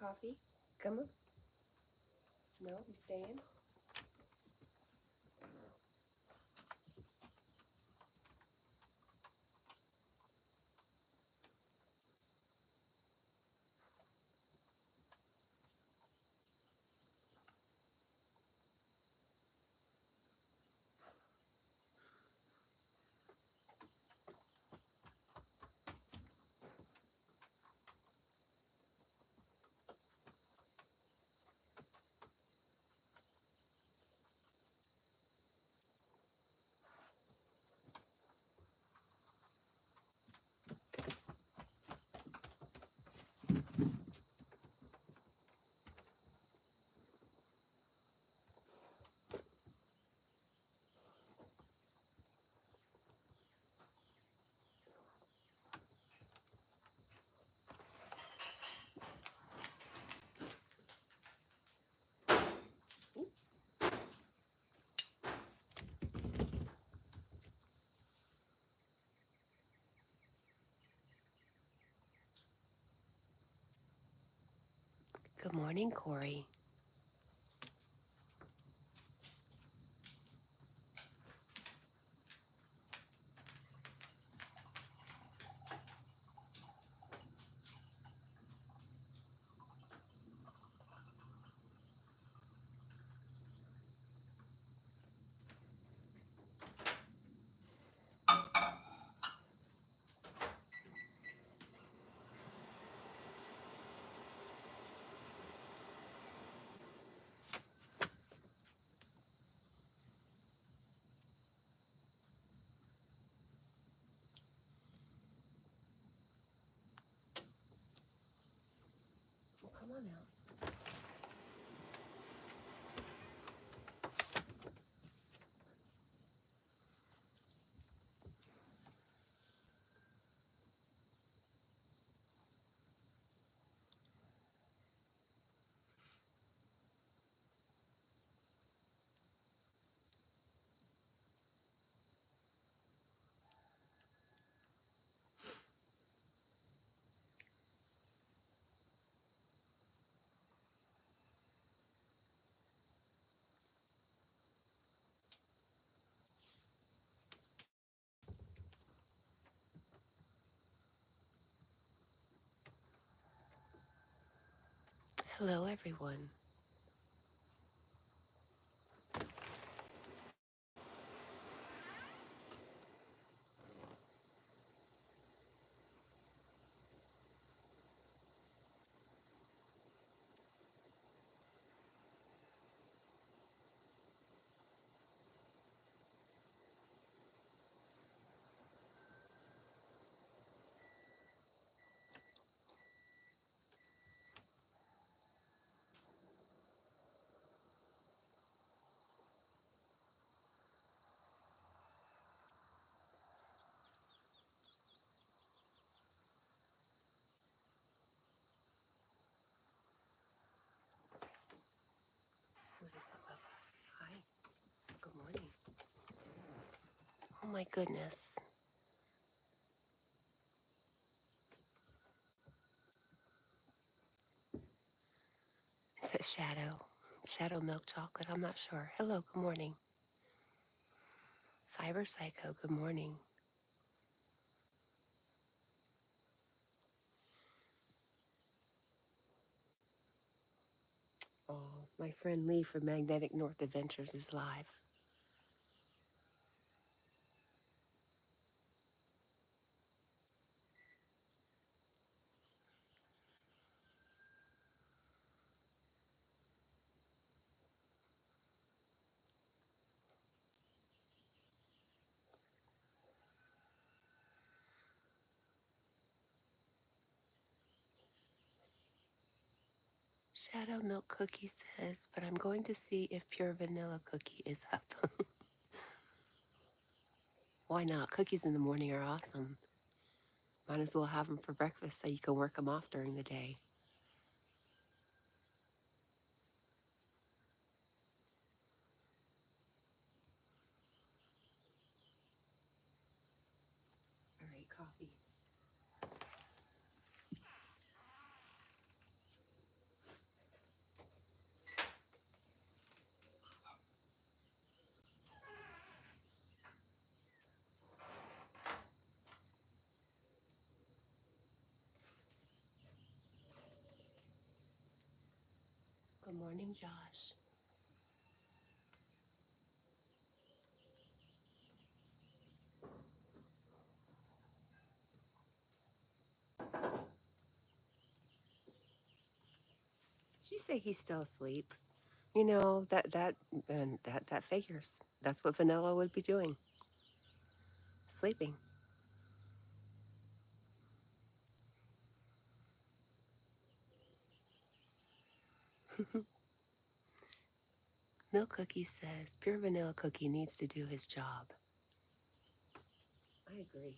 coffee? Come on. No, you staying? Oops. Good morning, Corey. Well, come on out. Hello, everyone. What is that, Bubba? Hi. Good morning. Oh, my goodness. Is that Shadow? Shadow milk chocolate? I'm not sure. Hello, good morning. Cyber Psycho, good morning. Oh, my friend Lee from Magnetic North Adventures is live. Shadow Milk Cookie says, but I'm going to see if Pure Vanilla Cookie is up. Why not? Cookies in the morning are awesome. Might as well have them for breakfast so you can work them off during the day. All right, coffee. Josh. Did you say he's still asleep? You know, that figures. That's what Vanilla would be doing. Sleeping. Milk Cookie says Pure Vanilla Cookie needs to do his job. I agree.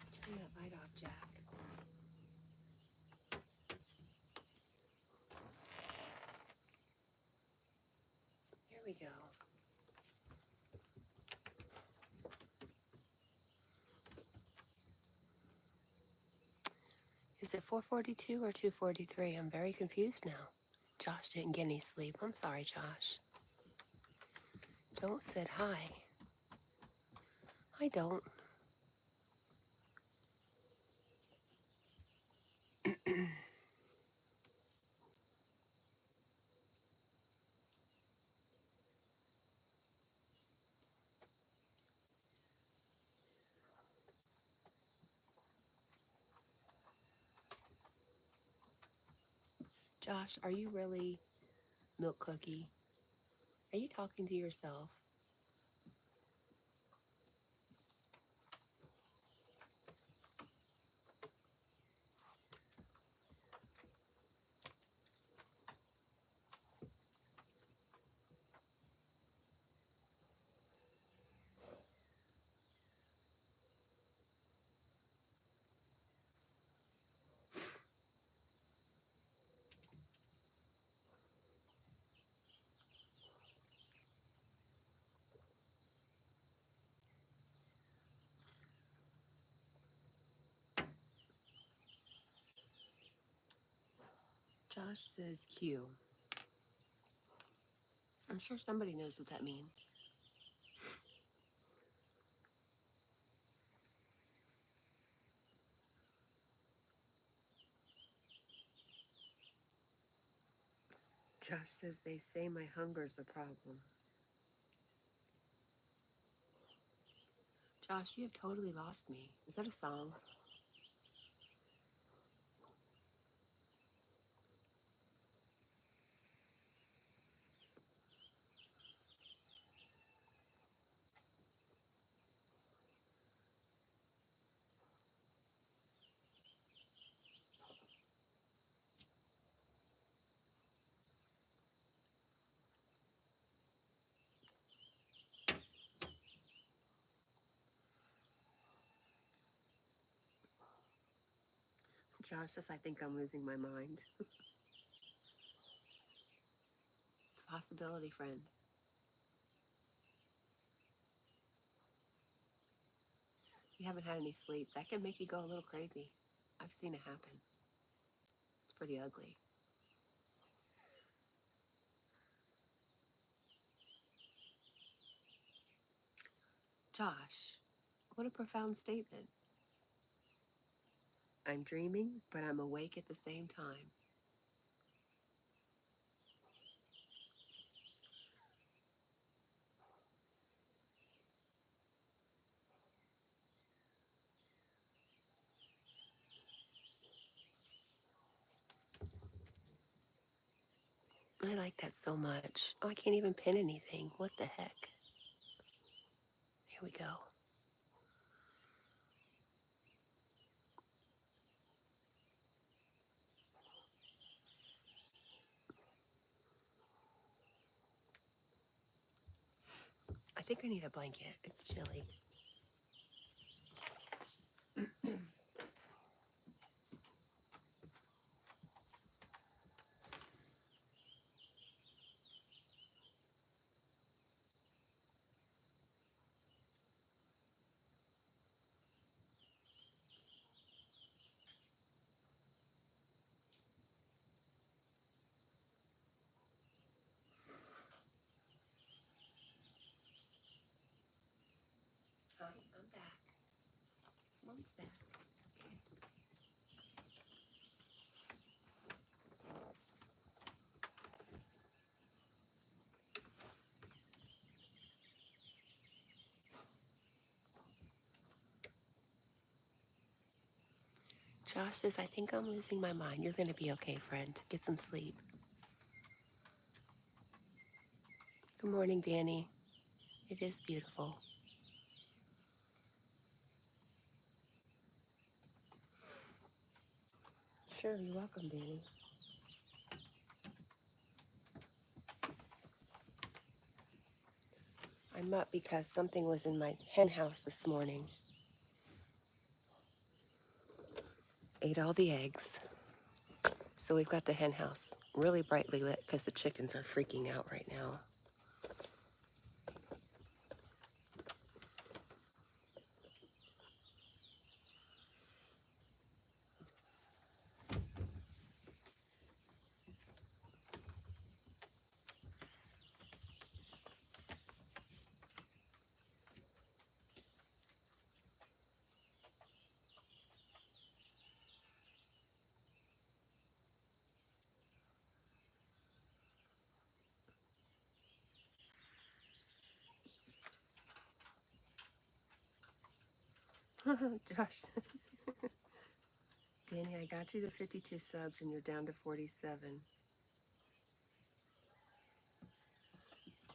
Let's turn that light off, Jack. Here we go. Is it 4:42 or 2:43? I'm very confused now. Josh didn't get any sleep. I'm sorry, Josh. Don't said hi. I don't. Josh, are you really Milk Cookie? Are you talking to yourself? Josh says Q. I'm sure somebody knows what that means. Josh says they say my hunger's a problem. Josh, you have totally lost me. Is that a song? Josh says I think I'm losing my mind. It's a possibility, friend. You haven't had any sleep. That can make you go a little crazy. I've seen it happen. It's pretty ugly. Josh, what a profound statement. I'm dreaming, but I'm awake at the same time. I like that so much. Oh, I can't even pin anything. What the heck? Here we go. I think I need a blanket. It's chilly. Hi, I'm back. Mom's back. Josh says, I think I'm losing my mind. You're going to be okay, friend. Get some sleep. Good morning, Danny. It is beautiful. Sure, you're welcome, Danny. I'm up because something was in my hen house this morning. Ate all the eggs. So we've got the hen house really brightly lit because the chickens are freaking out right now. Josh, Danny, I got you to 52 subs and you're down to 47.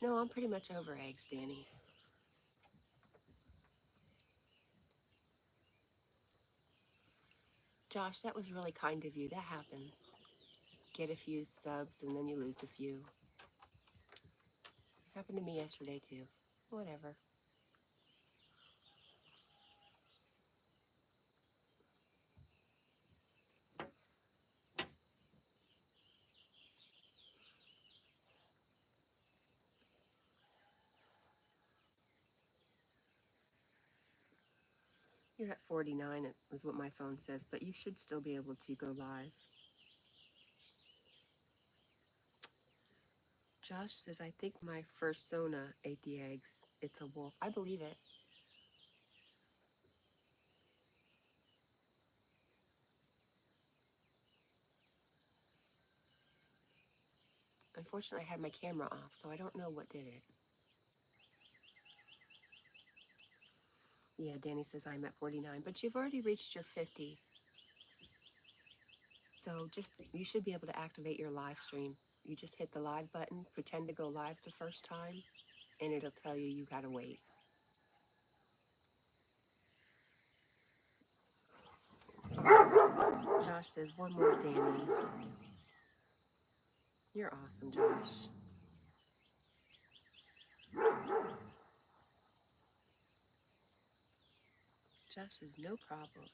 No, I'm pretty much over eggs, Danny. Josh, that was really kind of you. That happens. Get a few subs and then you lose a few. Happened to me yesterday too. Whatever. You're at 49, is what my phone says, but you should still be able to go live. Josh says, I think my first Sona ate the eggs. It's a wolf. I believe it. Unfortunately, I had my camera off, so I don't know what did it. Yeah, Danny says I'm at 49, but you've already reached your 50. So you should be able to activate your live stream. You just hit the live button, pretend to go live the first time, and it'll tell you gotta wait. Josh says, one more, Danny. You're awesome, Josh. Josh says, no problem.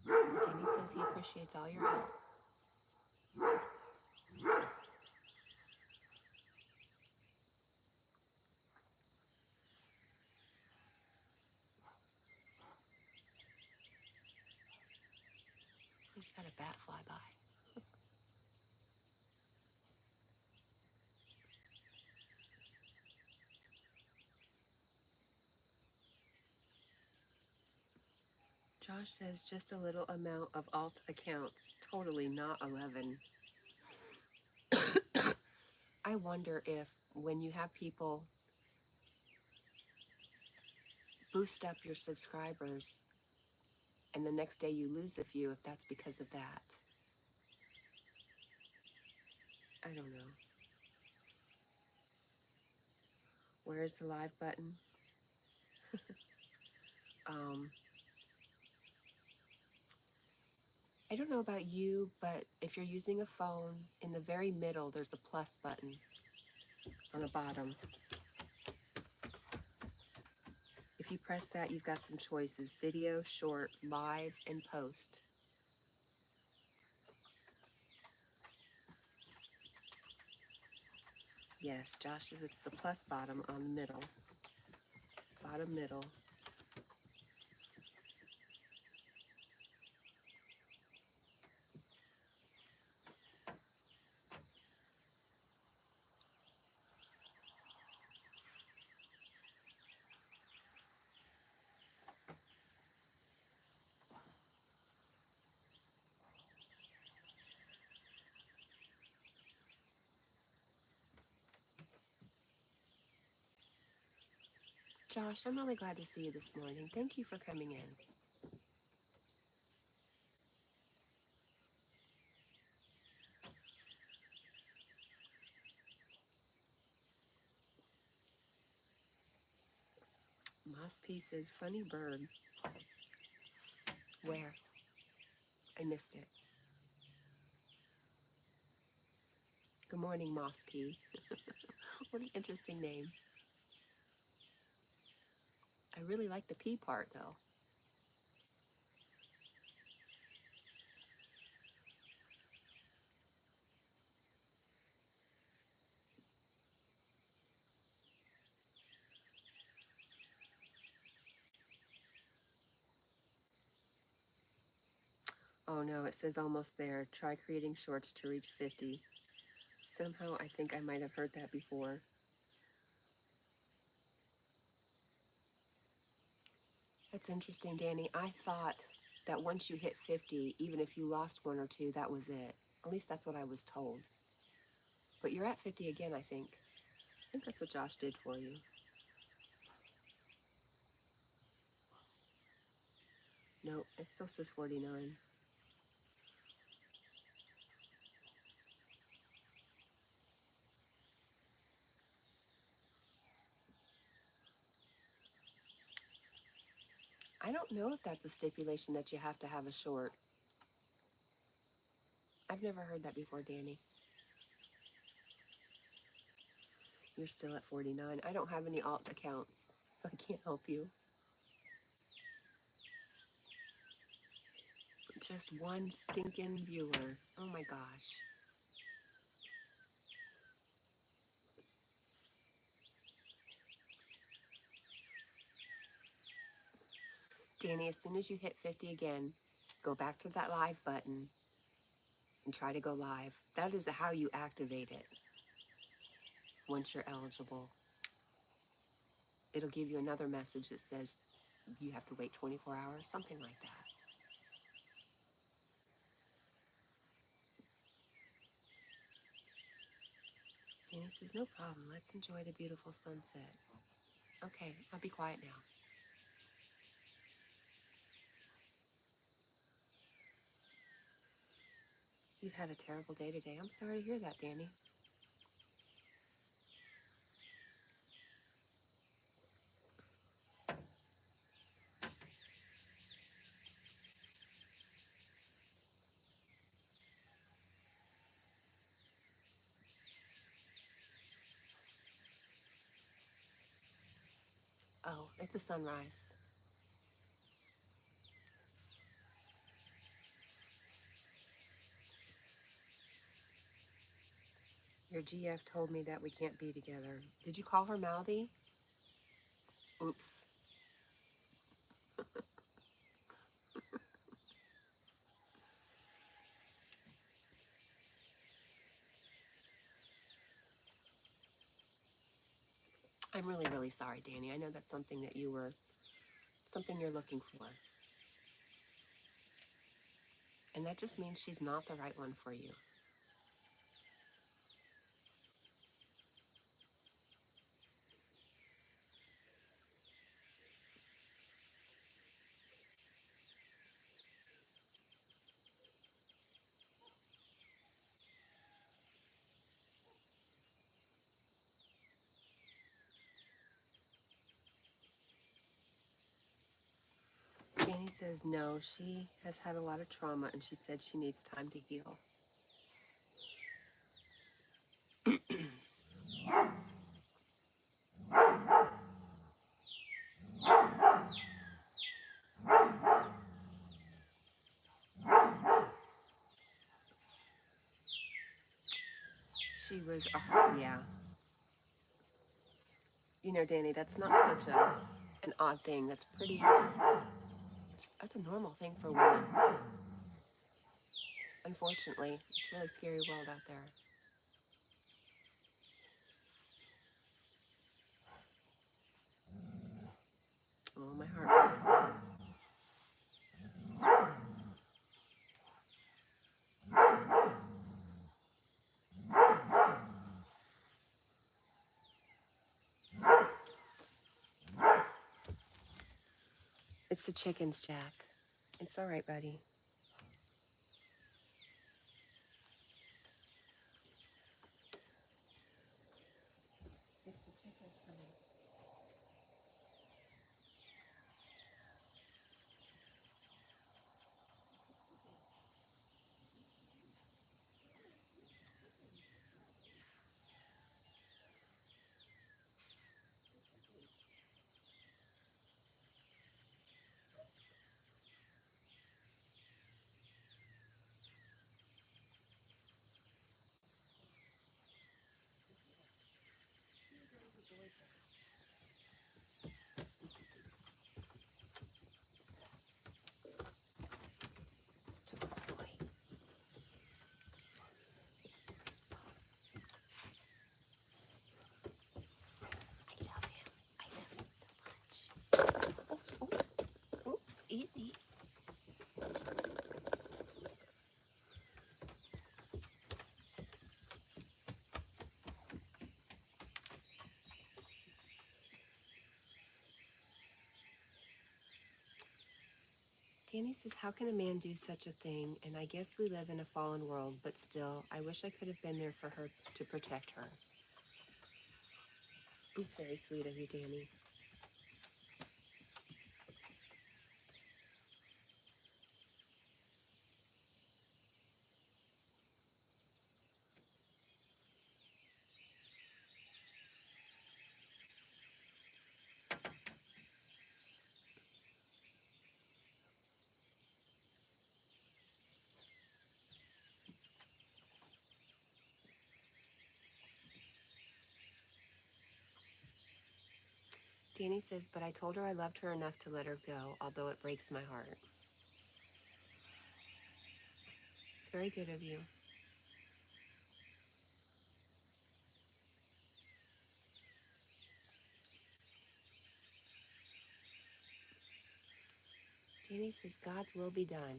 Danny says he appreciates all your help. I just had a bat fly by. Josh says just a little amount of alt accounts, totally not 11. I wonder if when you have people boost up your subscribers and the next day you lose a few, if that's because of that. I don't know. Where's the live button? um, I don't know about you, but if you're using a phone, in the very middle, there's a plus button on the bottom. If you press that, you've got some choices: video, short, live, and post. Yes, Josh says it's the plus bottom on the middle. Bottom middle. Josh, I'm really glad to see you this morning. Thank you for coming in. Moss P says, funny bird. Where? I missed it. Good morning, Moss P. What an interesting name. I really like the P part, though. Oh no, it says almost there. Try creating shorts to reach 50. Somehow I think I might have heard that before. That's interesting, Danny. I thought that once you hit 50, even if you lost one or two, that was it. At least that's what I was told. But you're at 50 again, I think. I think that's what Josh did for you. No, it still says 49. I don't know if that's a stipulation that you have to have a short. I've never heard that before, Danny. You're still at 49. I don't have any alt accounts, so I can't help you. Just one stinking viewer. Oh my gosh. Danny, as soon as you hit 50 again, go back to that live button and try to go live. That is how you activate it once you're eligible. It'll give you another message that says you have to wait 24 hours, something like that. Danny says, no problem. Let's enjoy the beautiful sunset. Okay, I'll be quiet now. You've had a terrible day today. I'm sorry to hear that, Danny. Oh, it's a sunrise. Your GF told me that we can't be together. Did you call her mouthy? Oops. I'm really, really sorry, Danny. I know that's something that something you're looking for. And that just means she's not the right one for you. says no, she has had a lot of trauma and she said she needs time to heal. She was, yeah. You know, Danny, that's not such an odd thing. That's that's a normal thing for women. Unfortunately, it's a really scary world out there. Oh, my heart breaks. It's the chickens, Jack. It's all right, buddy. It's the chickens, honey. Oops, easy. Danny says, how can a man do such a thing? And I guess we live in a fallen world, but still, I wish I could have been there for her to protect her. It's very sweet of you, Danny. Danny says, but I told her I loved her enough to let her go, although it breaks my heart. It's very good of you. Danny says, God's will be done.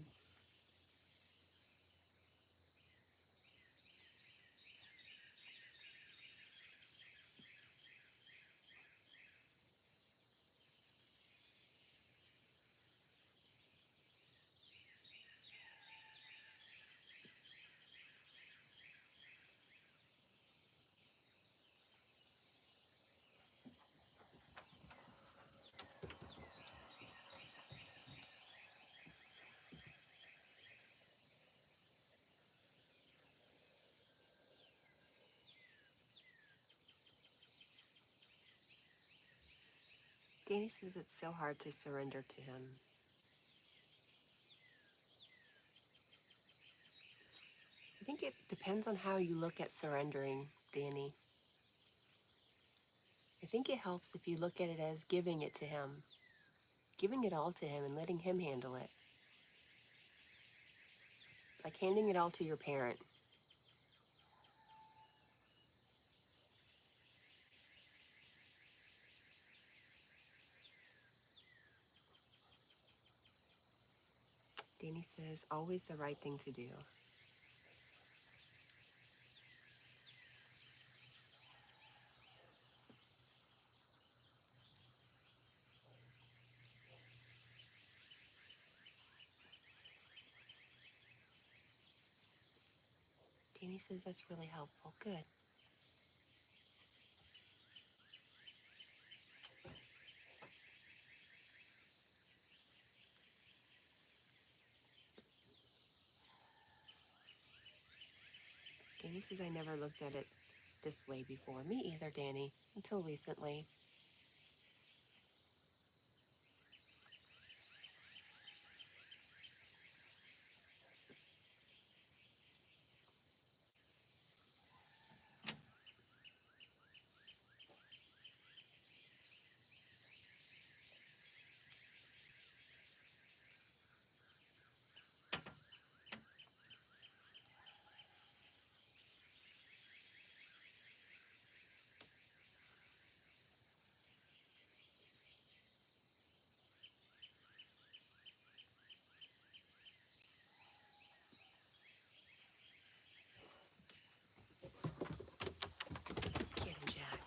Danny says it's so hard to surrender to him. I think it depends on how you look at surrendering, Danny. I think it helps if you look at it as giving it to him, giving it all to him and letting him handle it. Like handing it all to your parent. Danny says, always the right thing to do. Danny says that's really helpful. Good. Danny says I never looked at it this way before. Me either, Danny, until recently. Cat&Jack.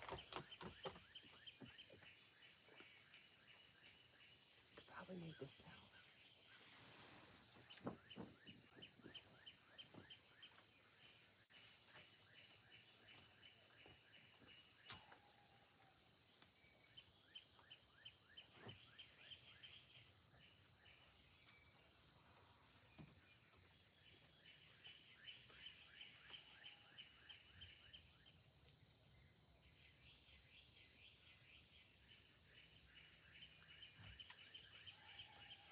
Probably need this towel.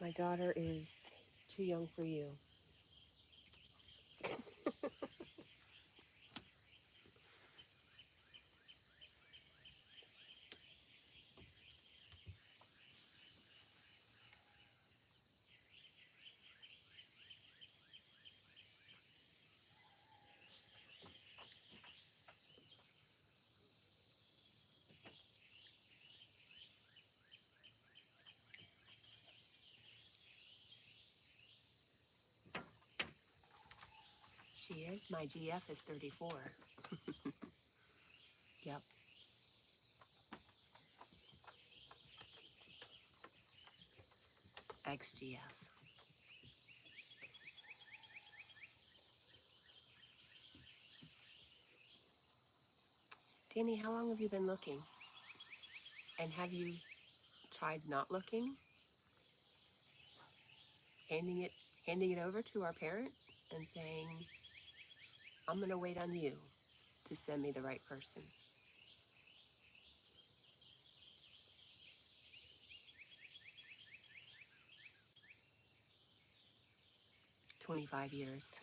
My daughter is too young for you. She is. My GF is 34. Yep. XGF. Danny, how long have you been looking? And have you tried not looking? Handing it over to our parent and saying, I'm going to wait on you to send me the right person. 25 years.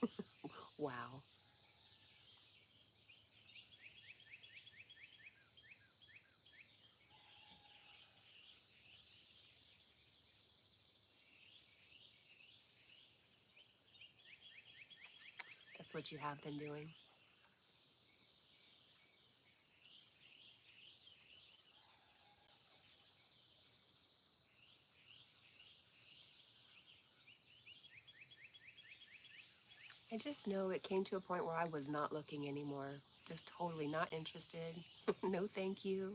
Wow. That's what you have been doing. I just know it came to a point where I was not looking anymore. Just totally not interested. No, thank you.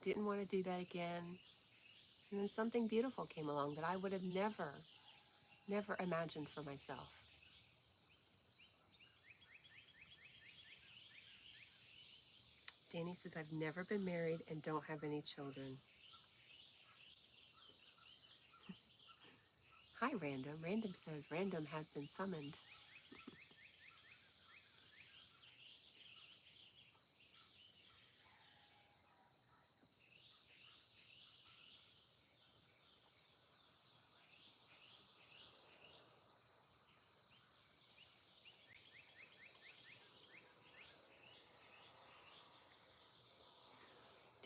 Didn't want to do that again. And then something beautiful came along that I would have never imagined for myself. Danny says, I've never been married and don't have any children. Hi, Random. Random says, Random has been summoned.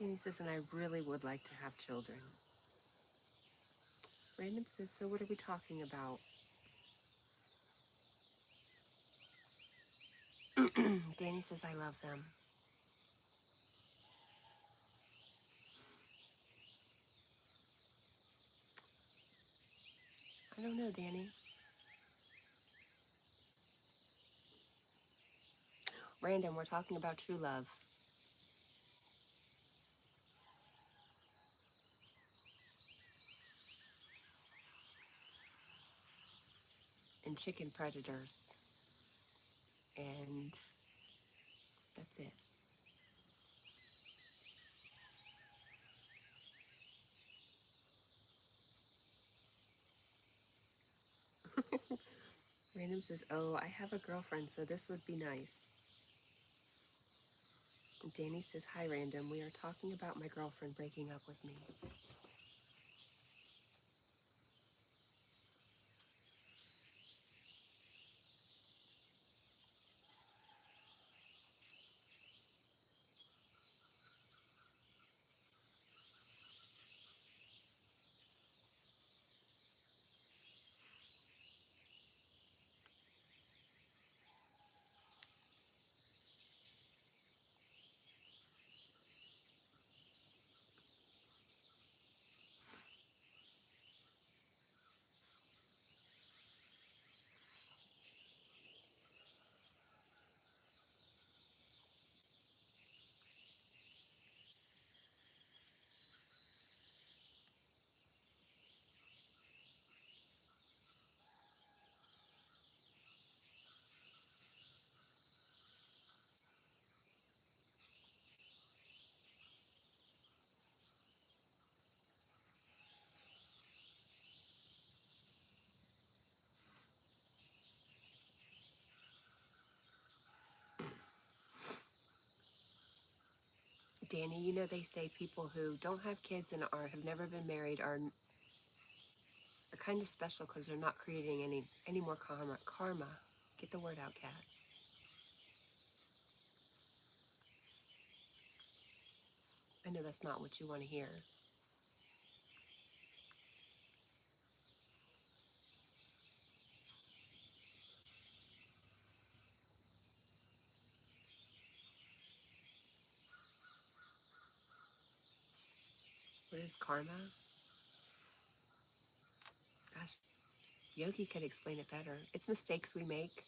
Danny says, and I really would like to have children. Random says, so what are we talking about? Danny says, I love them. I don't know, Danny. Random, we're talking about true love. And chicken predators. And that's it. Random says, oh, I have a girlfriend, so this would be nice. Danny says, hi, Random. We are talking about my girlfriend breaking up with me. Danny, you know they say people who don't have kids and have never been married are kind of special because they're not creating any more karma. Get the word out, Cat. I know that's not what you want to hear. What is karma? Gosh, Yogi could explain it better. It's mistakes we make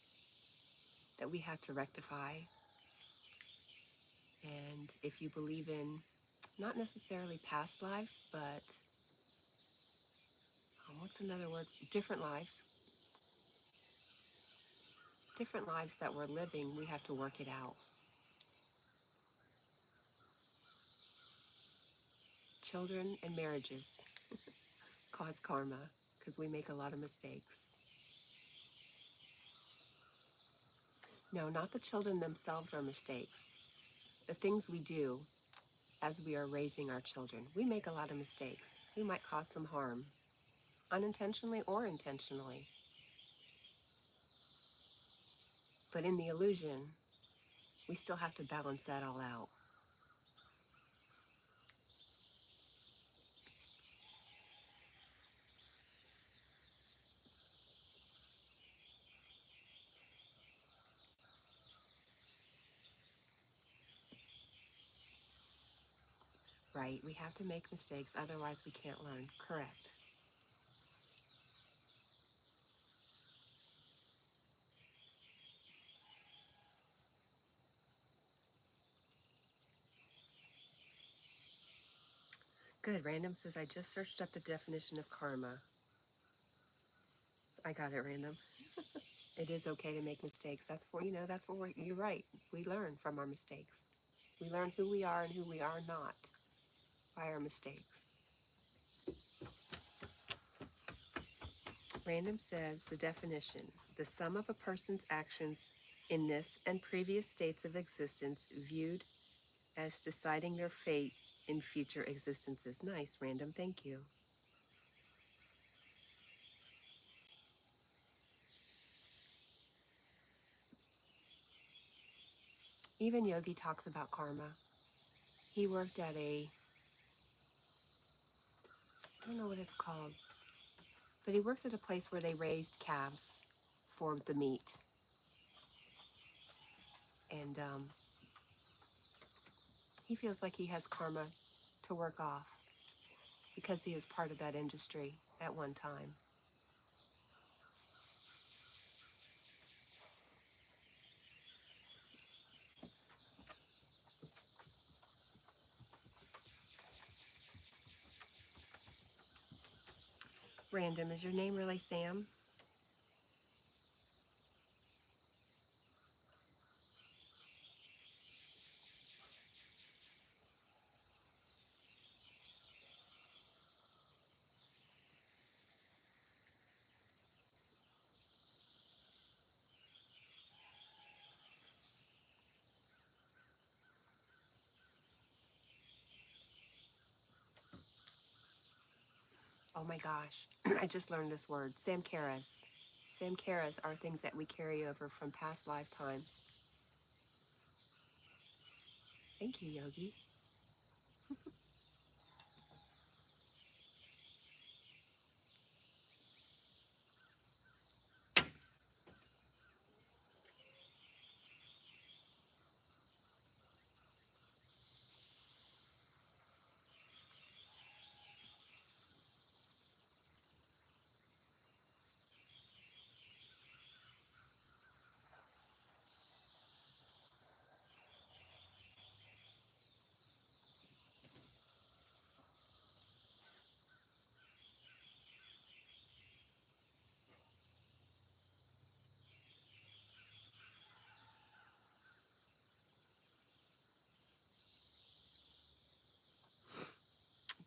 that we have to rectify. And if you believe in not necessarily past lives, but what's another word? Different lives. Different lives that we're living, we have to work it out. Children and marriages cause karma because we make a lot of mistakes. No, not the children themselves are mistakes. The things we do as we are raising our children, we make a lot of mistakes. We might cause some harm, unintentionally or intentionally. But in the illusion, we still have to balance that all out. Right? We have to make mistakes, otherwise we can't learn. Correct. Good. Random says, I just searched up the definition of karma. I got it, Random. It is okay to make mistakes. That's what you're right. We learn from our mistakes. We learn who we are and who we are not by our mistakes. Random says the definition, the sum of a person's actions in this and previous states of existence viewed as deciding their fate in future existences. Nice, Random. Thank you. Even Yogi talks about karma. He worked at I don't know what it's called, but he worked at a place where they raised calves for the meat. And he feels like he has karma to work off because he was part of that industry at one time. Random, is your name really Sam? Oh my gosh, I just learned this word, samkaras. Samkaras are things that we carry over from past lifetimes. Thank you, Yogi.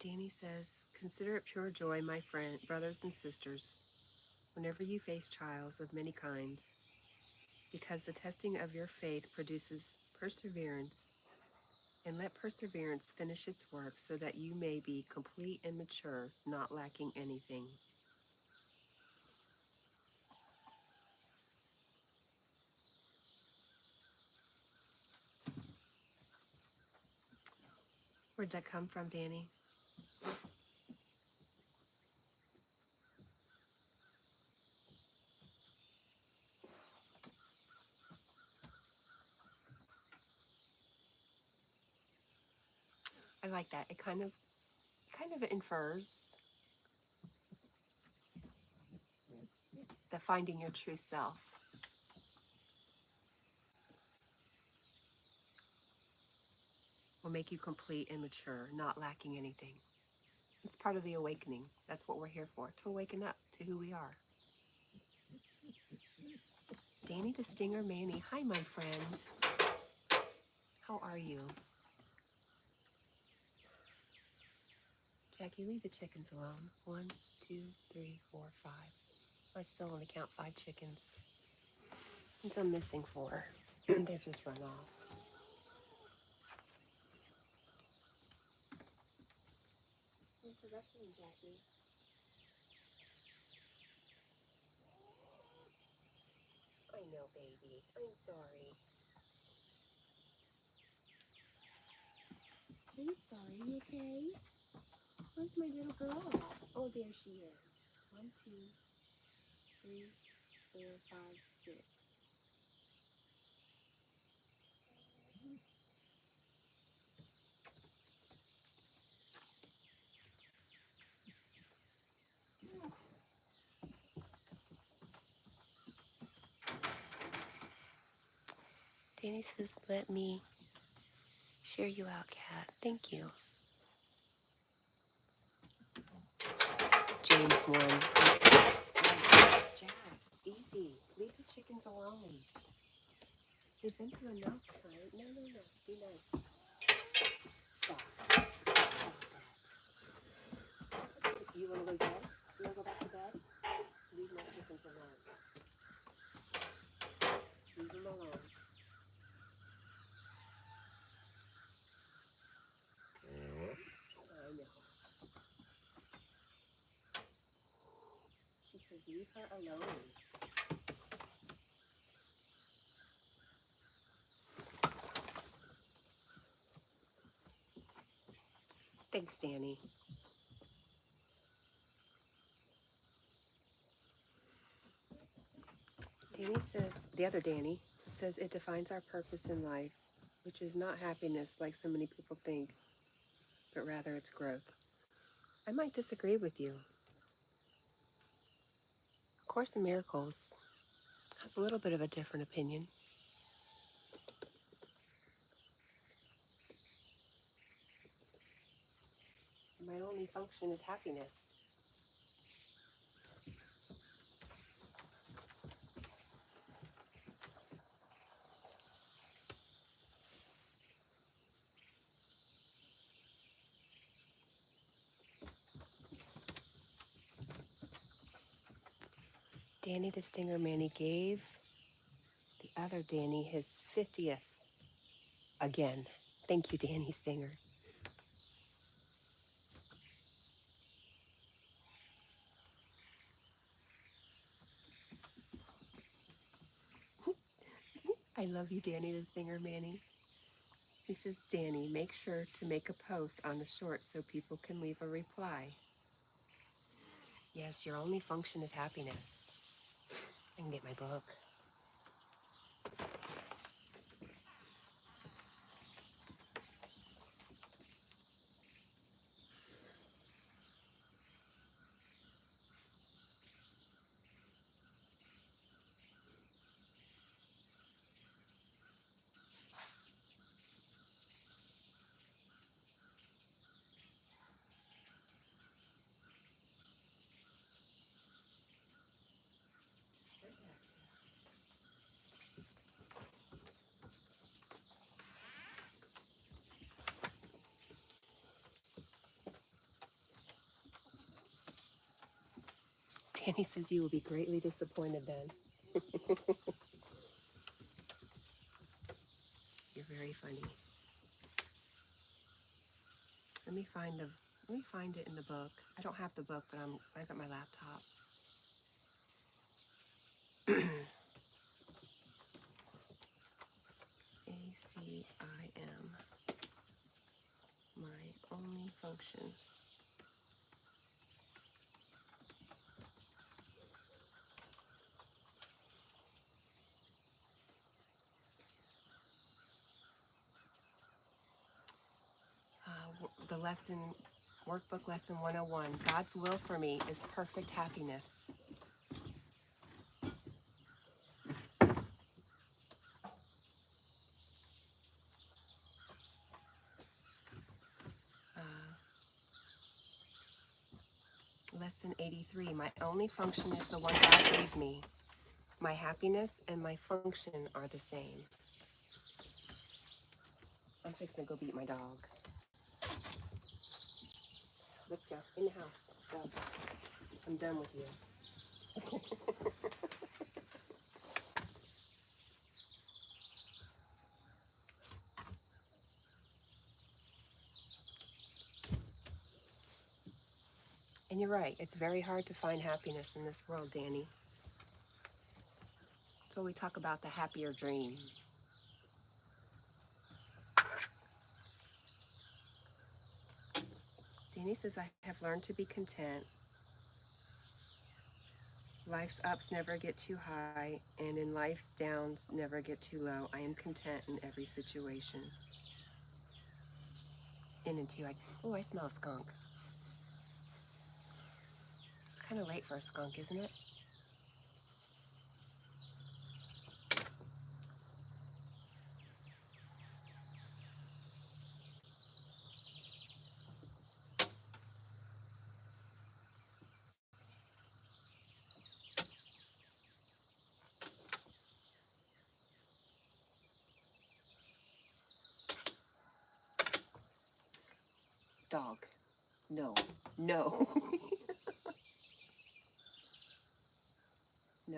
Danny says, consider it pure joy, my friend, brothers and sisters, whenever you face trials of many kinds, because the testing of your faith produces perseverance, and let perseverance finish its work so that you may be complete and mature, not lacking anything. Where'd that come from, Danny? I like that. It kind of infers the finding your true self. Will make you complete and mature, not lacking anything. It's part of the awakening. That's what we're here for, to awaken up to who we are. Danny the Stinger Manny, hi my friend. How are you? Jackie, leave the chickens alone. 1, 2, 3, 4, 5. I still only count 5 chickens. Since I'm missing 4, they've just run off. Thanks for rushing, Jackie. I know, baby. I'm sorry. I'm sorry. You okay? Where's my little girl at? Oh, there she is. 1, 2, 3, 4, 5, 6. Danny says, let me share you out, Cat. Thank you. James 1. Jack, easy. Leave the chickens alone. They've been through enough tonight. No. Be nice. Stop. You want to go to bed? You want to go back to bed? Leave my chickens alone. Leave them alone. I know. She says, leave her alone. Thanks, Danny. Danny says, the other Danny says, it defines our purpose in life, which is not happiness like so many people think, but rather it's growth. I might disagree with you. Course in Miracles has a little bit of a different opinion. My only function is happiness. Danny the Stinger Manny gave the other Danny his 50th again. Thank you, Danny Stinger. I love you, Danny the Stinger Manny. He says, Danny, make sure to make a post on the short so people can leave a reply. Yes, your only function is happiness. I can get my book. Danny says you will be greatly disappointed then. You're very funny. Let me find it in the book. I don't have the book, but I got my laptop. ACIM, my only function. The lesson, workbook lesson 101, God's will for me is perfect happiness. Lesson 83, my only function is the one God gave me. My happiness and my function are the same. I'm fixing to go beat my dog. Let's go, in the house, go. I'm done with you. And you're right, it's very hard to find happiness in this world, Danny. So we talk about the happier dream. Danny says, I have learned to be content. Life's ups never get too high, and in life's downs never get too low. I am content in every situation. In and two, I smell a skunk. It's kind of late for a skunk, isn't it? Dog. No. No. No.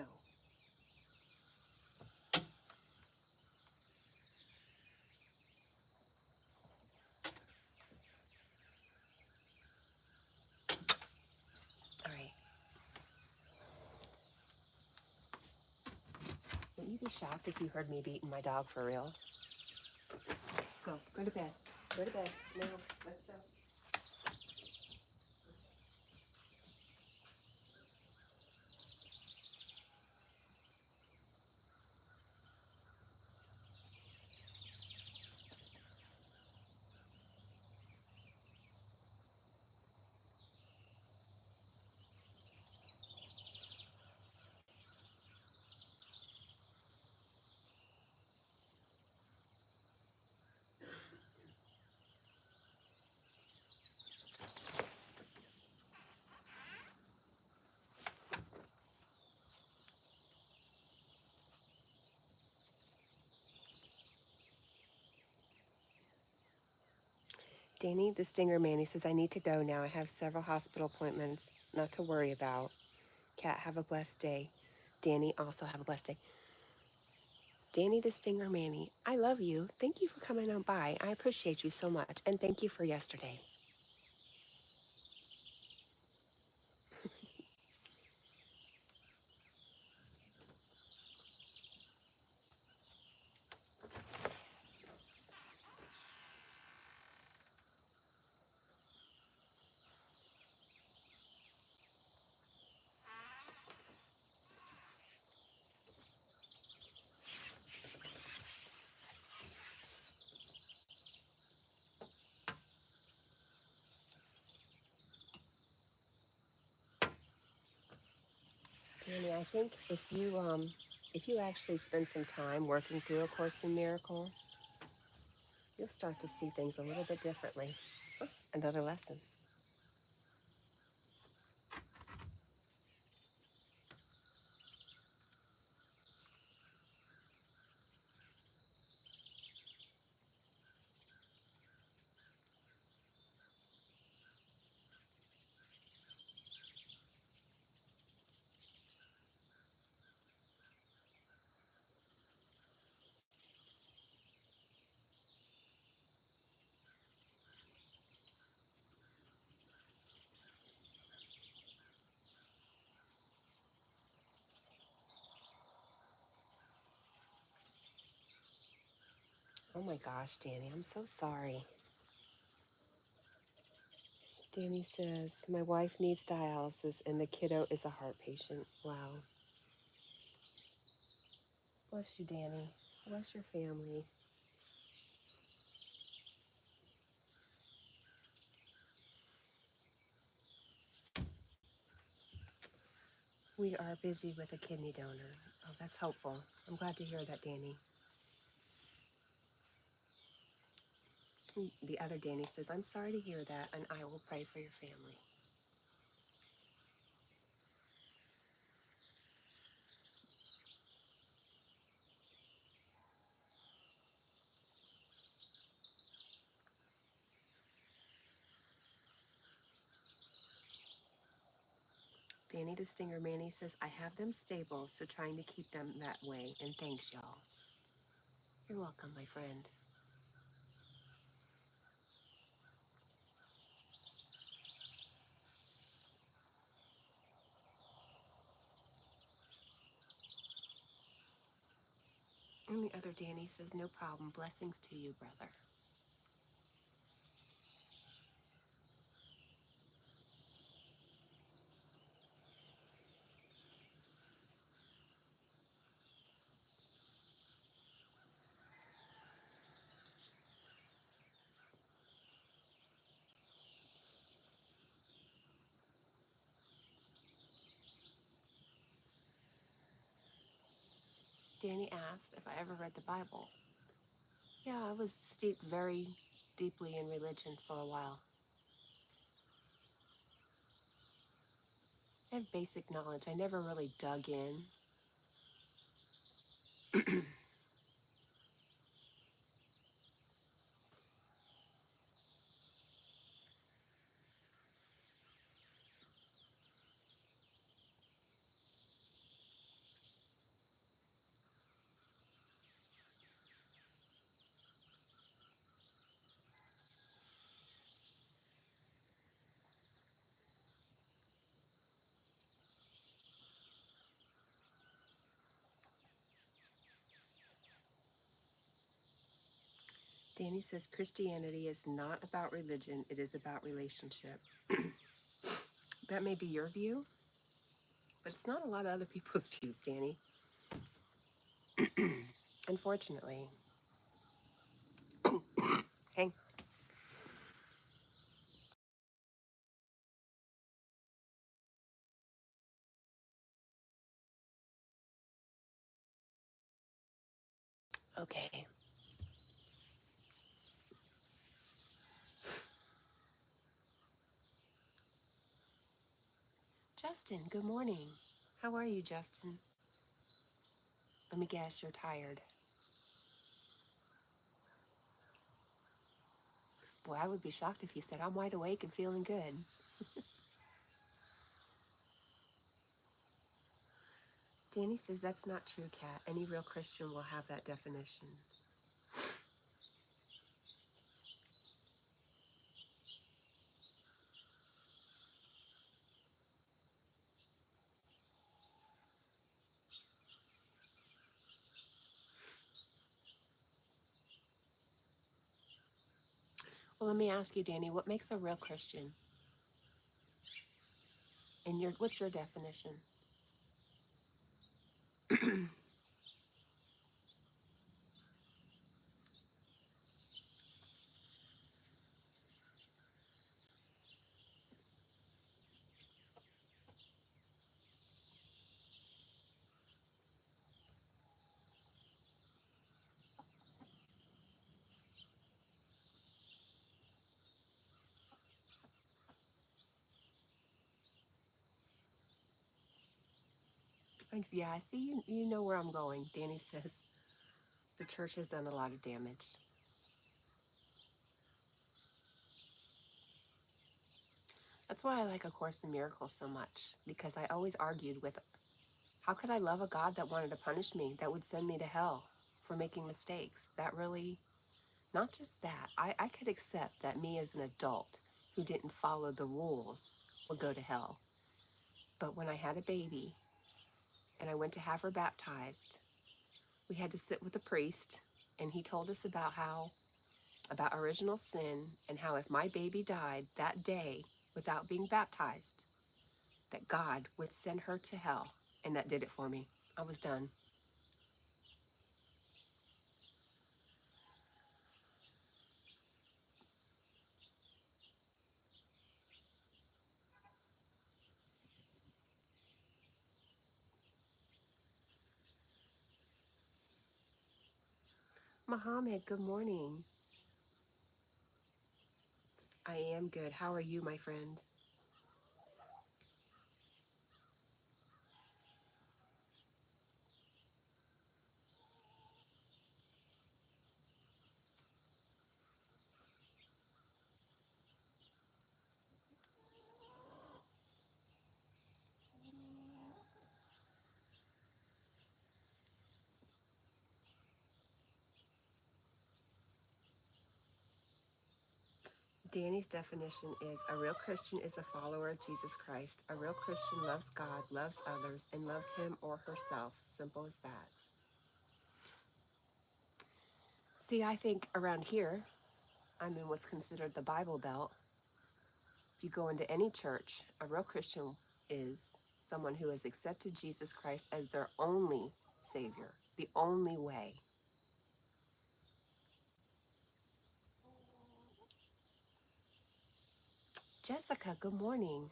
All right. Would you be shocked if you heard me beating my dog for real? Go. Go to bed. Go to bed. No. Let's go. Danny, the Stinger Man, he says, I need to go now. I have several hospital appointments not to worry about. Cat, have a blessed day. Danny, also have a blessed day. Danny the Stinger Manny, I love you. Thank you for coming on by. I appreciate you so much. And thank you for yesterday. I think if you actually spend some time working through A Course in Miracles, you'll start to see things a little bit differently. Oh, another lesson. Oh my gosh, Danny, I'm so sorry. Danny says, my wife needs dialysis and the kiddo is a heart patient. Wow. Bless you, Danny. Bless your family. We are busy with a kidney donor. Oh, that's helpful. I'm glad to hear that, Danny. The other Danny says, I'm sorry to hear that, and I will pray for your family. Danny the Stinger Manny says, I have them stable, so trying to keep them that way, and thanks, y'all. You're welcome, my friend. And the other Danny says, no problem. Blessings to you, brother. Danny asked if I ever read the Bible. Yeah, I was steeped very deeply in religion for a while. I have basic knowledge. I never really dug in. Danny says Christianity is not about religion, it is about relationship. That may be your view, but it's not a lot of other people's views, Danny. Unfortunately. Hang. Okay. Justin, good morning. How are you, Justin? Let me guess, you're tired. Boy, I would be shocked if you said, I'm wide awake and feeling good. Danny says that's not true, Kat. Any real Christian will have that definition. Well, let me ask you, Danny, what makes a real Christian? And what's your definition? Yeah, I see you know where I'm going. Danny says the church has done a lot of damage. That's why I like A Course in Miracles so much, because I always argued with, how could I love a God that wanted to punish me, that would send me to hell for making mistakes? That really, not just that, I could accept that me as an adult who didn't follow the rules would go to hell. But when I had a baby and I went to have her baptized, we had to sit with a priest, and he told us about original sin, and how if my baby died that day without being baptized, that God would send her to hell. And that did it for me. I was done. Mohammed, good morning. I am good. How are you, my friend? Danny's definition is a real Christian is a follower of Jesus Christ. A real Christian loves God, loves others, and loves him or herself. Simple as that. See, I think around here, I'm in what's considered the Bible Belt. If you go into any church, a real Christian is someone who has accepted Jesus Christ as their only Savior, the only way. Jessica, good morning.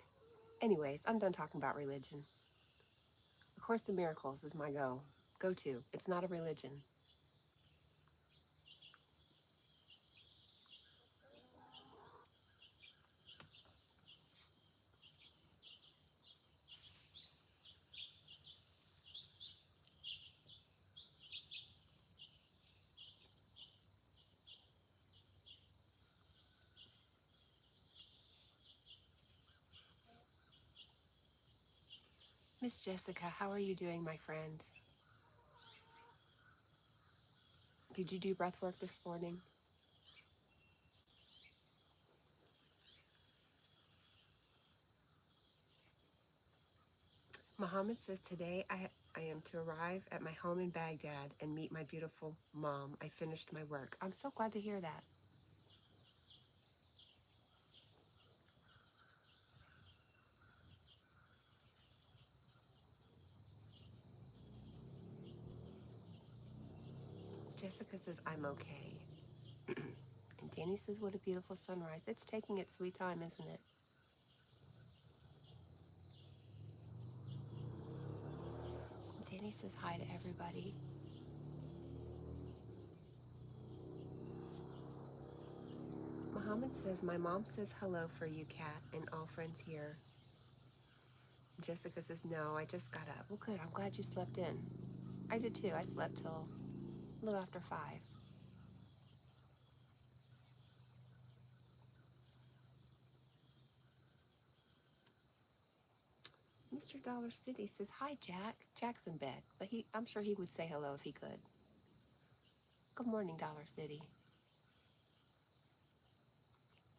Anyways, I'm done talking about religion. A Course in Miracles is my go-to. It's not a religion. Miss Jessica, how are you doing, my friend? Did you do breath work this morning? Muhammad says today I am to arrive at my home in Baghdad and meet my beautiful mom. I finished my work. I'm so glad to hear that. Jessica says I'm okay. And Danny says what a beautiful sunrise. It's taking its sweet time, isn't it? Danny says hi to everybody. Muhammad says, my mom says hello for you, Cat, and all friends here. Jessica says, no, I just got up. Well, good. I'm glad you slept in. I did too. I slept till a little after 5. Mr. Dollar City says, hi, Jack. Jack's in bed, but I'm sure he would say hello if he could. Good morning, Dollar City.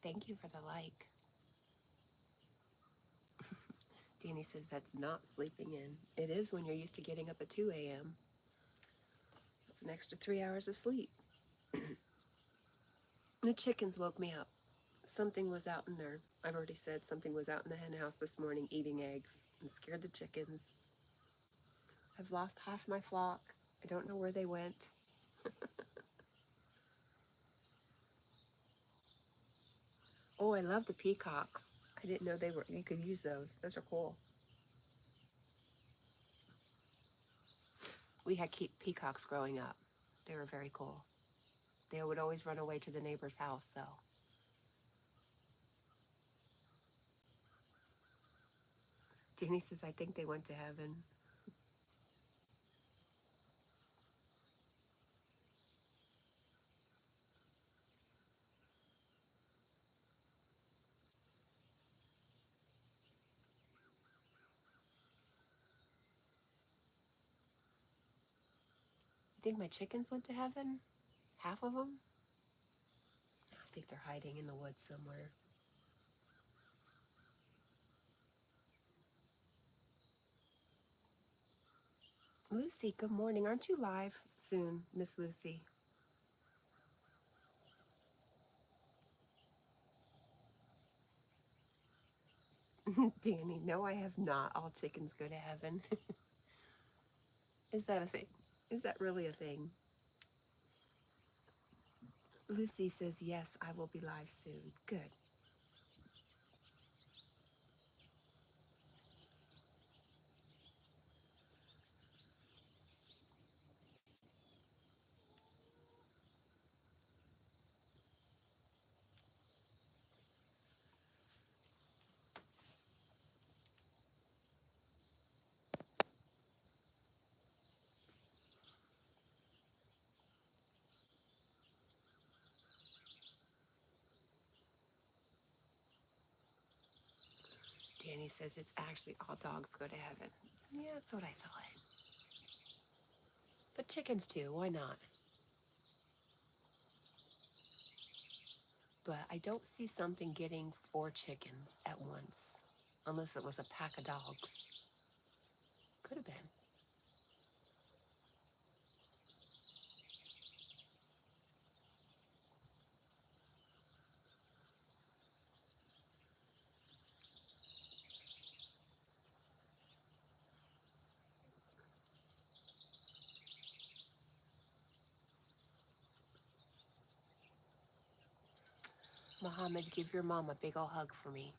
Thank you for the like. Danny says, that's not sleeping in. It is when you're used to getting up at 2 a.m. It's an extra 3 hours of sleep. The chickens woke me up. Something was out in there. I've already said something was out in the hen house this morning eating eggs and scared the chickens. I've lost half my flock. I don't know where they went. Oh, I love the peacocks. I didn't know you could use those. Those are cool. We had peacocks growing up. They were very cool. They would always run away to the neighbor's house, though. Jeannie says, I think they went to heaven. You think my chickens went to heaven? Half of them? I think they're hiding in the woods somewhere. Lucy, good morning. Aren't you live soon, Miss Lucy? Danny, no, I have not. All chickens go to heaven. Is that a thing? Is that really a thing? Lucy says, yes, I will be live soon. Good. Danny says it's actually all dogs go to heaven. Yeah, that's what I thought. But chickens too, why not? But I don't see something getting 4 chickens at once. Unless it was a pack of dogs. Could have been. Mohammed, give your mom a big ol' hug for me.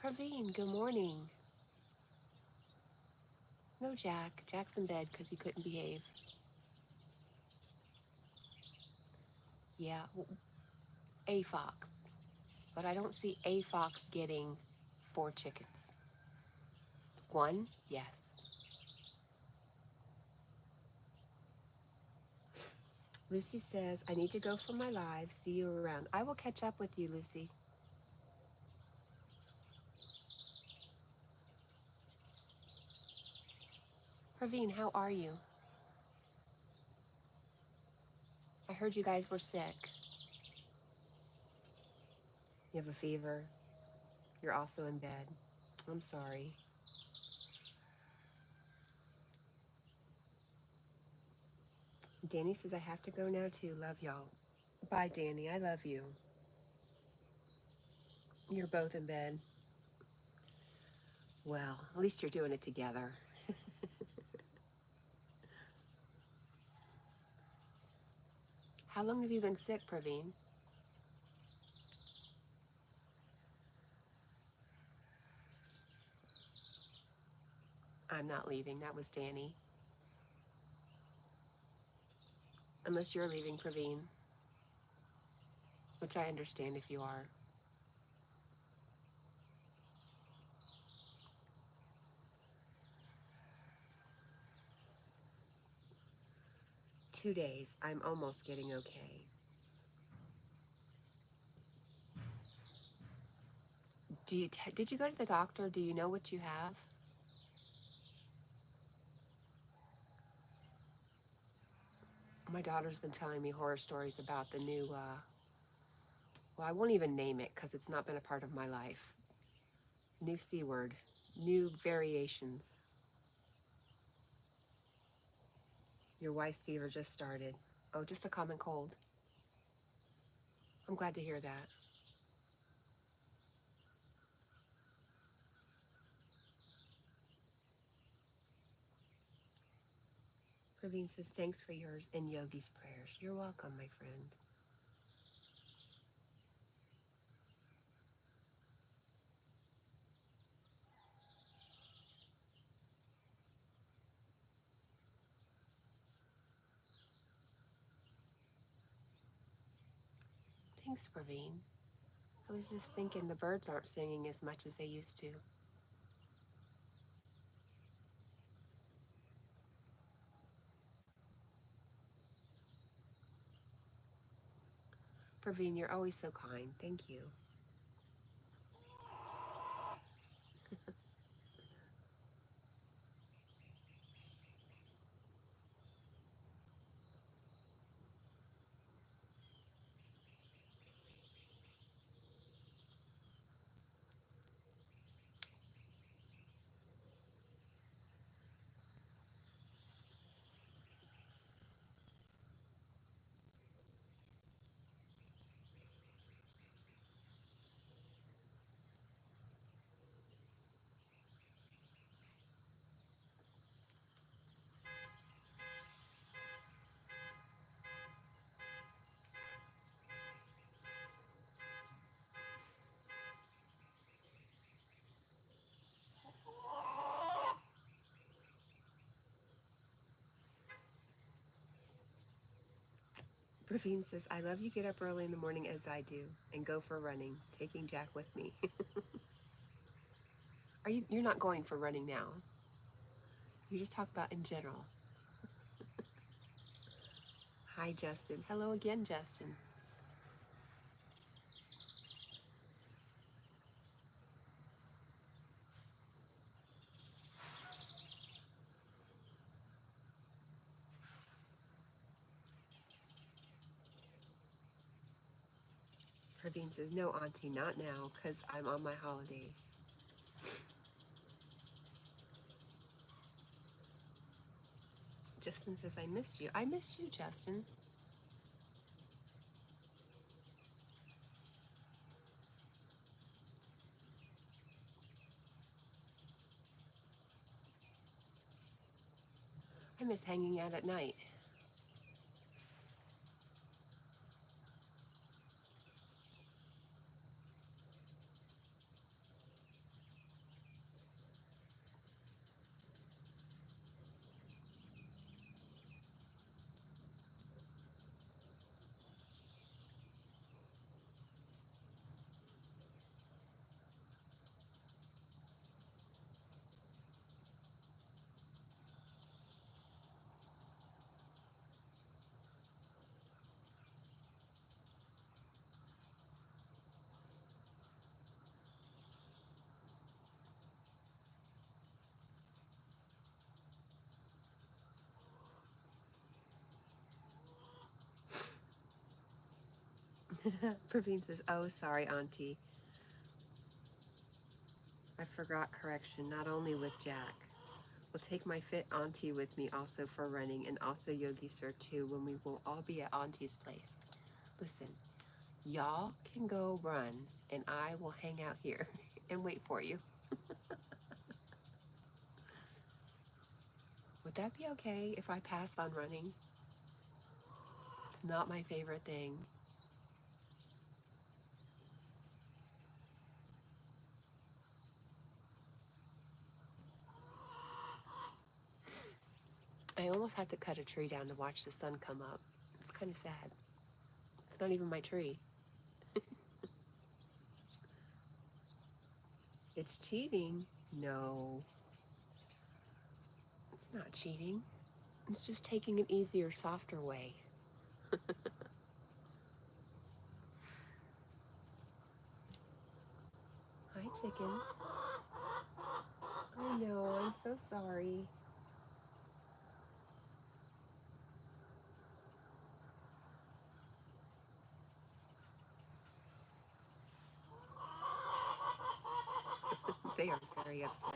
Praveen, good morning. No, Jack. Jack's in bed because he couldn't behave. Yeah, a fox. But I don't see a fox getting 4 chickens. One, yes. Lucy says, I need to go for my live. See you around. I will catch up with you, Lucy. Praveen, how are you? I heard you guys were sick. You have a fever. You're also in bed. I'm sorry. Danny says I have to go now too. Love y'all. Bye, Danny. I love you. You're both in bed. Well, at least you're doing it together. How long have you been sick, Praveen? I'm not leaving. That was Danny. Unless you're leaving, Praveen, which I understand if you are. 2 days. I'm almost getting okay. Did you go to the doctor? Do you know what you have? My daughter's been telling me horror stories about the new, well, I won't even name it because it's not been a part of my life. New C word, new variations. Your wife's fever just started. Oh, just a common cold. I'm glad to hear that. Praveen says, thanks for yours and Yogi's prayers. You're welcome, my friend. Thanks, Praveen. I was just thinking the birds aren't singing as much as they used to. Praveen, you're always so kind. Thank you. Praveen says, I love you get up early in the morning as I do and go for running, taking Jack with me. You're not going for running now. You just talk about in general. Hi, Justin. Hello again, Justin. Praveen says, no, Auntie, not now, because I'm on my holidays. Justin says, I missed you. I missed you, Justin. I miss hanging out at night. Praveen says, oh, sorry, Auntie. I forgot correction, not only with Jack. Will take my fit Auntie with me also for running and also Yogi Sir too when we will all be at Auntie's place. Listen, y'all can go run and I will hang out here and wait for you. Would that be okay if I pass on running? It's not my favorite thing. I almost had to cut a tree down to watch the sun come up. It's kind of sad. It's not even my tree. It's cheating. No, it's not cheating. It's just taking an easier, softer way. Hi, chickens. I know, I'm so sorry. They are very upset.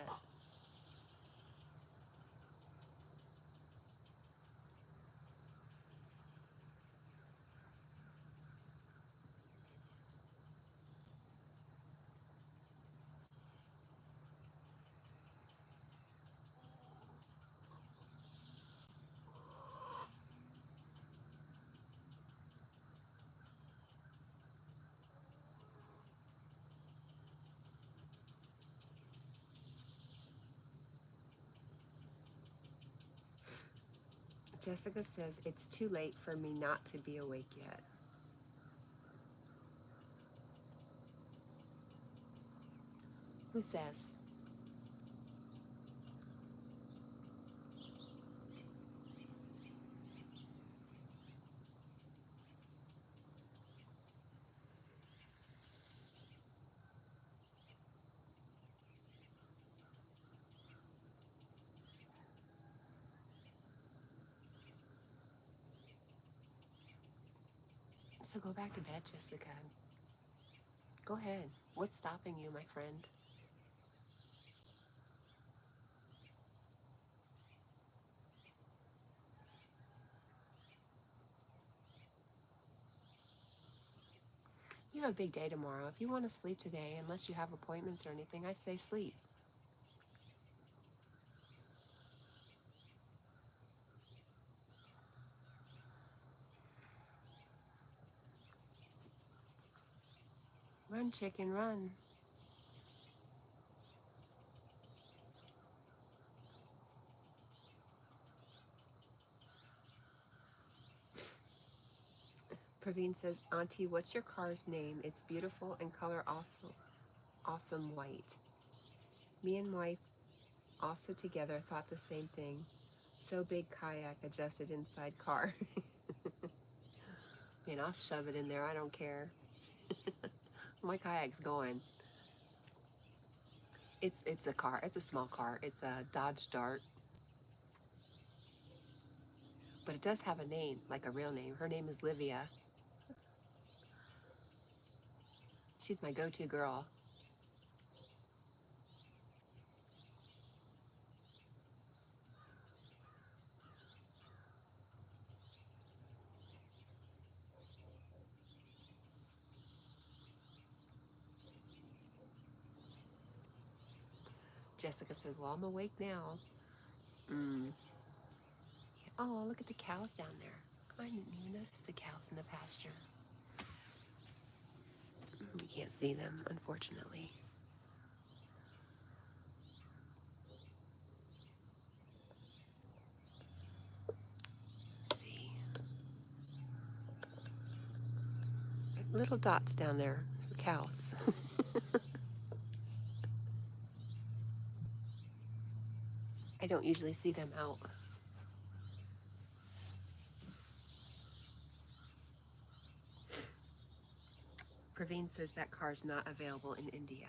Jessica says it's too late for me not to be awake yet. Who says? So go back to bed, Jessica. Go ahead. What's stopping you, my friend? You have a big day tomorrow. If you want to sleep today, unless you have appointments or anything, I say sleep. Run, chicken, run. Praveen says, Auntie, what's your car's name? It's beautiful and color also awesome white. Me and wife also together thought the same thing. So big kayak adjusted inside car. I'll shove it in there. I don't care. My kayak's going. It's a car. It's a small car. It's a Dodge Dart, but it does have a name, like a real name. Her name is Livia. She's my go-to girl. Jessica says, well, I'm awake now. Mm. Oh, look at the cows down there. I didn't even notice the cows in the pasture. You can't see them, unfortunately. Let's see. Little dots down there, cows. I don't usually see them out. Praveen says that car's not available in India.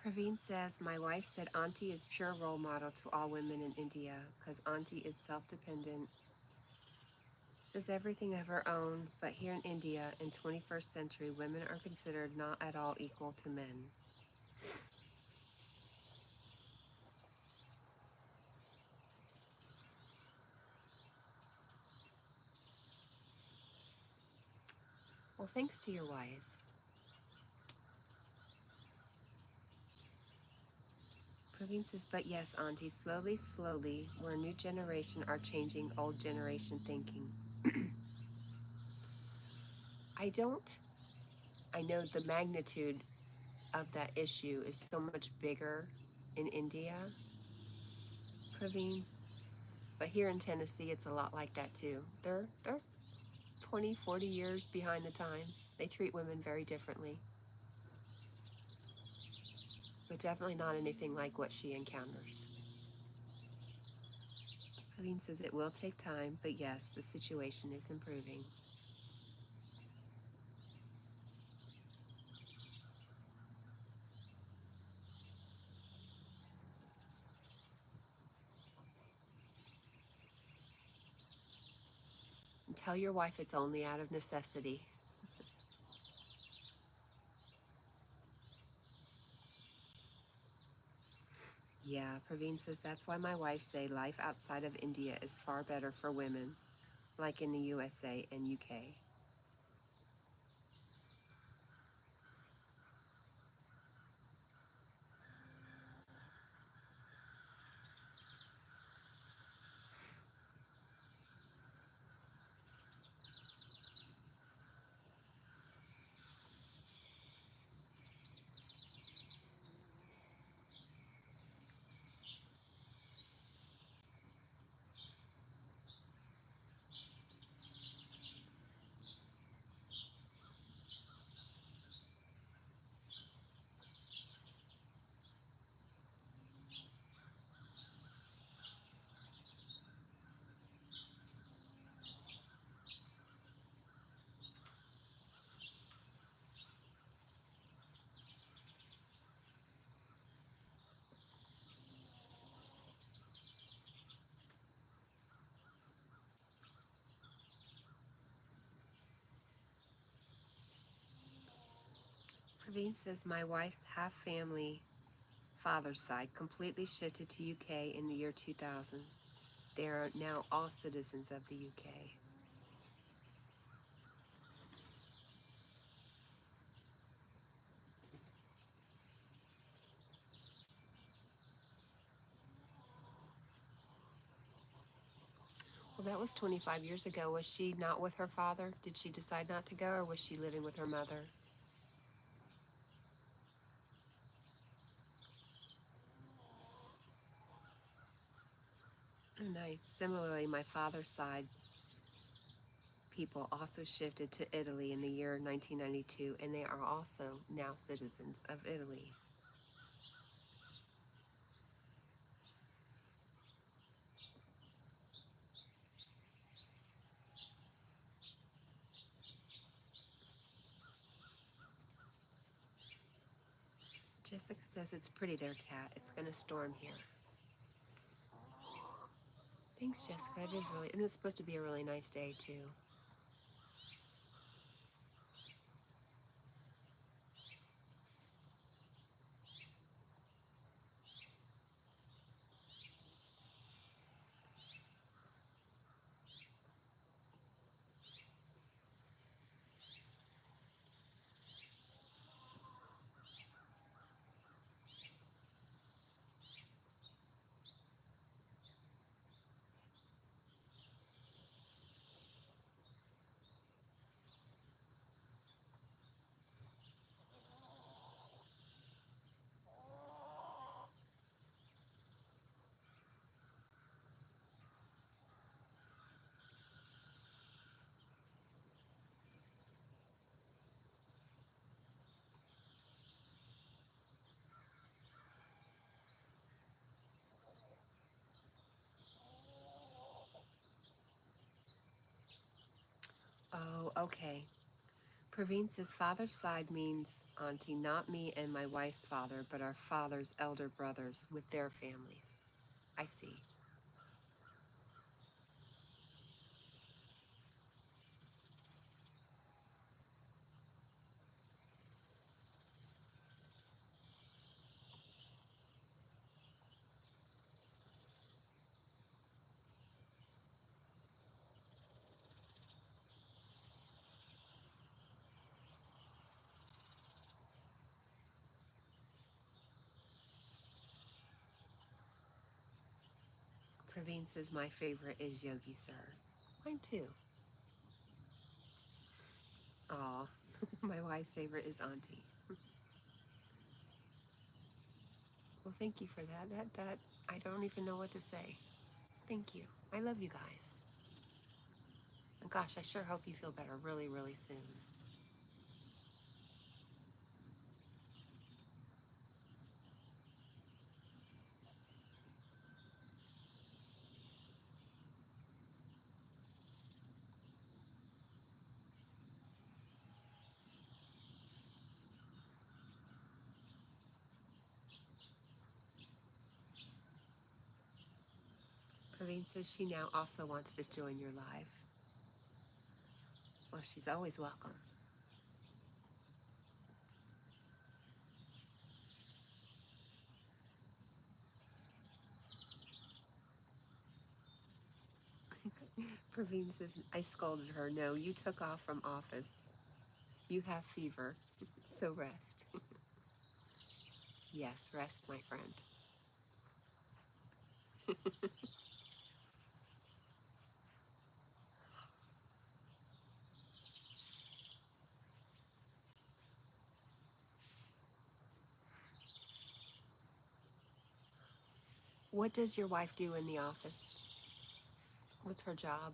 Praveen says, my wife said Auntie is pure role model to all women in India because Auntie is self-dependent, does everything of her own, but here in India in 21st century, women are considered not at all equal to men. Well, thanks to your wife. Praveen says, but yes, Auntie, slowly, slowly, we're a new generation are changing old generation thinking. I don't, I know the magnitude of that issue is so much bigger in India, Praveen, but here in Tennessee, it's a lot like that too. They're 20, 40 years behind the times. They treat women very differently, but definitely not anything like what she encounters. Praveen says it will take time, but yes, the situation is improving. And tell your wife it's only out of necessity. Yeah, Praveen says that's why my wife say life outside of India is far better for women, like in the USA and UK. Praveen says my wife's half family father's side completely shifted to UK in the year 2000. They are now all citizens of the UK. Well, that was 25 years ago. Was she not with her father? Did she decide not to go, or was she living with her mother? Oh, nice. Similarly, my father's side people also shifted to Italy in the year 1992, and they are also now citizens of Italy. Jessica says it's pretty there, Cat. It's going to storm here. Thanks, Jessica. It is really, and it's supposed to be a really nice day, too. Oh, okay. Praveen says father's side means auntie, not me and my wife's father, but our father's elder brothers with their families. I see. Praveen says my favorite is Yogi Sir. Mine too. Aw, my wife's favorite is auntie. Well, thank you for that. That I don't even know what to say. Thank you. I love you guys. And gosh, I sure hope you feel better really, really soon. Praveen says she now also wants to join your live. Well, she's always welcome. Praveen says, I scolded her. No, you took off from office. You have fever, so rest. Yes, rest, my friend. What does your wife do in the office? What's her job?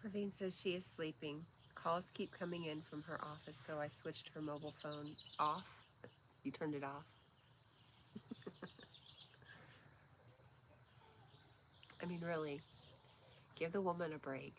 Praveen says she is sleeping. Calls keep coming in from her office, so I switched her mobile phone off. You turned it off. I mean, really, give the woman a break.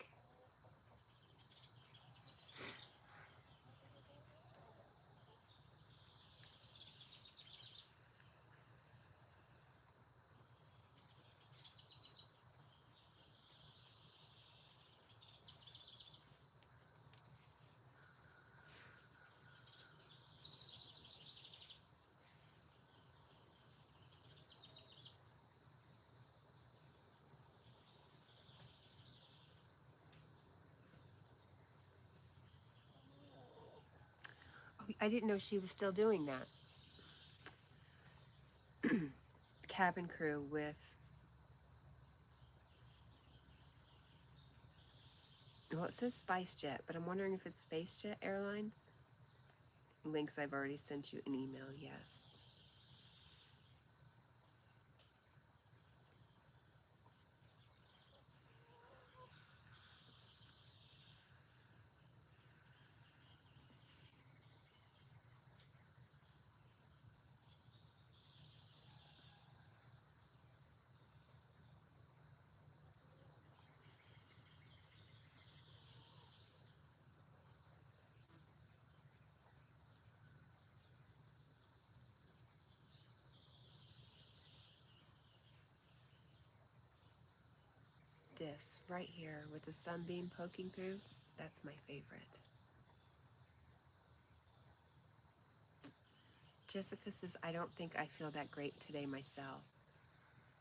Oh, I didn't know she was still doing that. Cabin crew with, well, it says SpiceJet, but I'm wondering if it's SpaceJet Airlines. Links, I've already sent you an email, yes. This right here with the sunbeam poking through, that's my favorite. Jessica says, I don't think I feel that great today myself.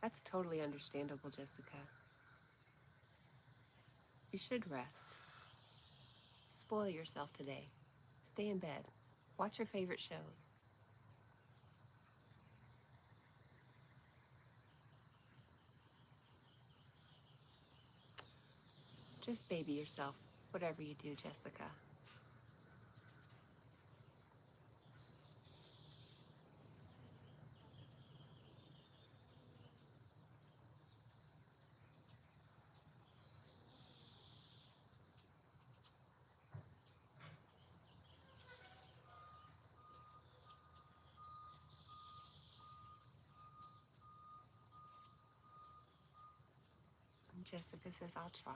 That's totally understandable, Jessica. You should rest. Spoil yourself today. Stay in bed. Watch your favorite shows. Just baby yourself, whatever you do, Jessica. And Jessica says, I'll try.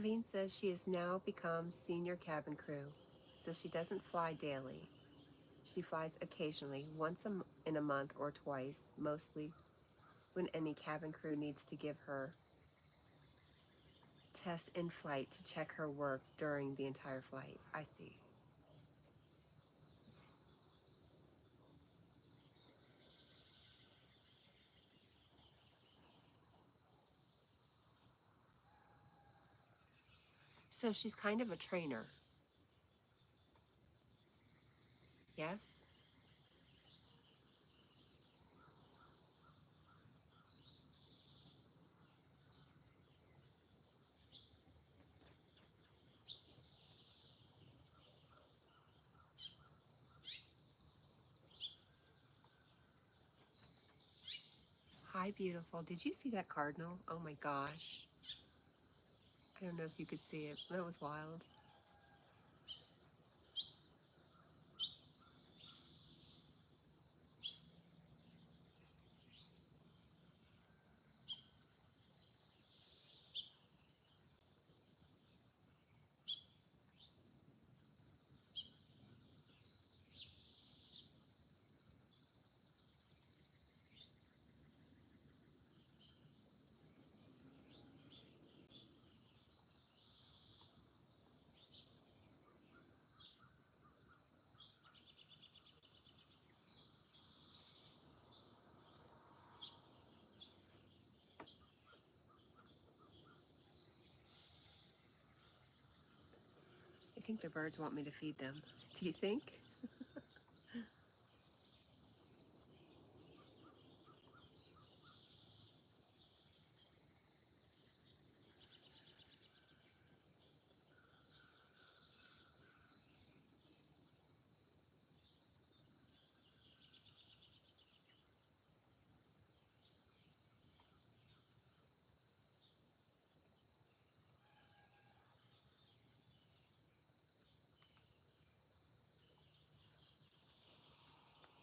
Praveen says she has now become senior cabin crew, so she doesn't fly daily. She flies occasionally, once in a month or twice, mostly when any cabin crew needs to give her test in flight to check her work during the entire flight. I see. So she's kind of a trainer. Yes? Hi, beautiful. Did you see that cardinal? Oh my gosh. I don't know if you could see it. That was wild. I think the birds want me to feed them. Do you think?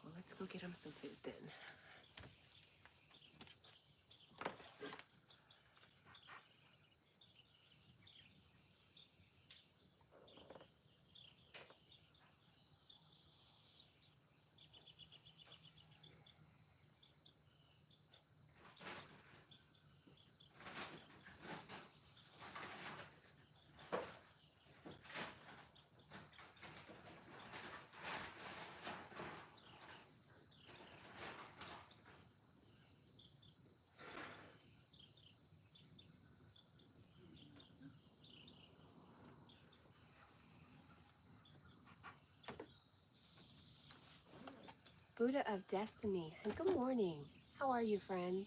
Well, let's go get them some food then. Buddha of Destiny, and good morning. How are you, friend?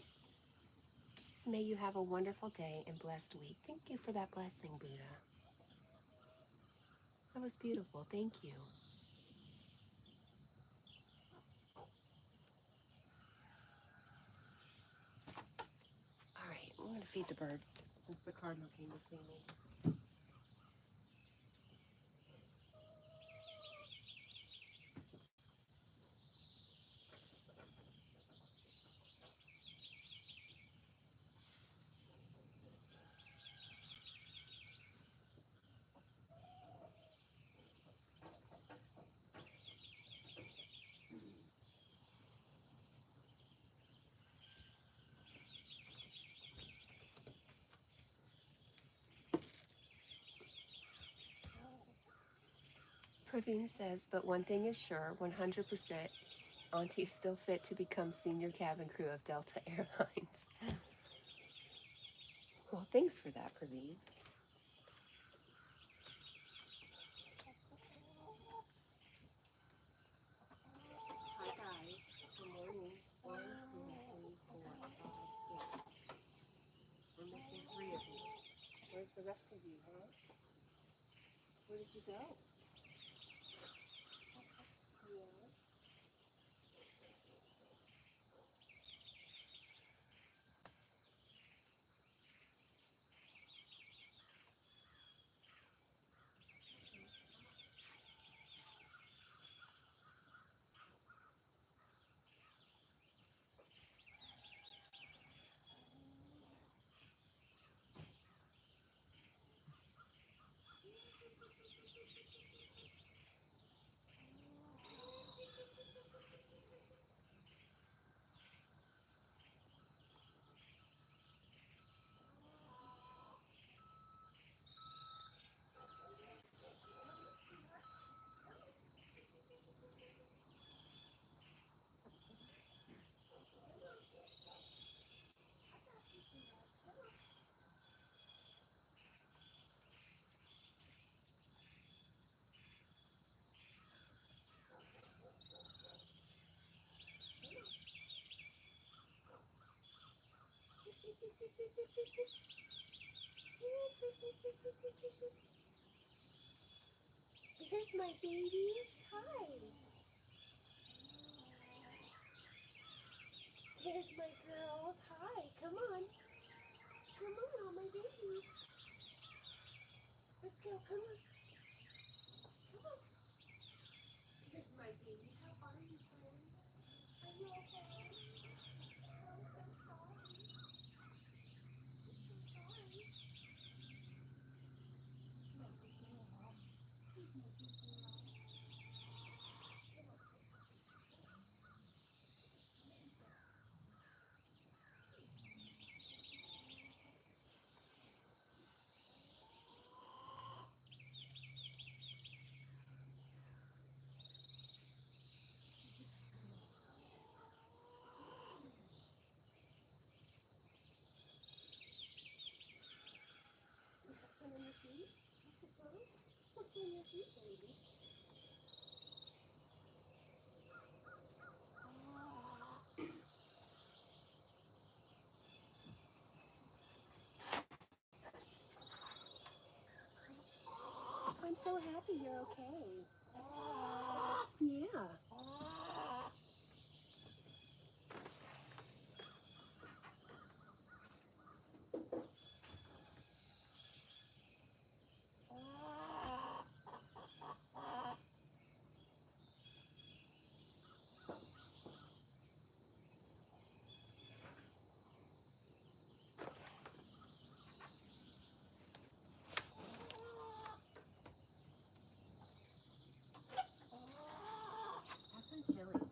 Just may you have a wonderful day and blessed week. Thank you for that blessing, Buddha. That was beautiful. Thank you. All right, I'm going to feed the birds since the cardinal came to see me. Praveen says, but one thing is sure, 100%, Auntie is still fit to become senior cabin crew of Delta Airlines. Well, thanks for that, Praveen. Hi, guys. Good morning. 1, 2, 3, 4, 5, 6. We're missing 3 of you. Where's the rest of you, huh? Where did you go? Yeah. Here's my babies. Hi. Here's my girls. Hi. Come on. Come on, all my babies. Let's go. Come on. Come on. Here's my baby. How are you, friend? Are you okay? Oh, I'm so sorry. I'm so sorry. My big girl. He's my big girl. What's on your feet? What's on your feet, baby? I'm so happy you're okay. Yeah. Have some chili.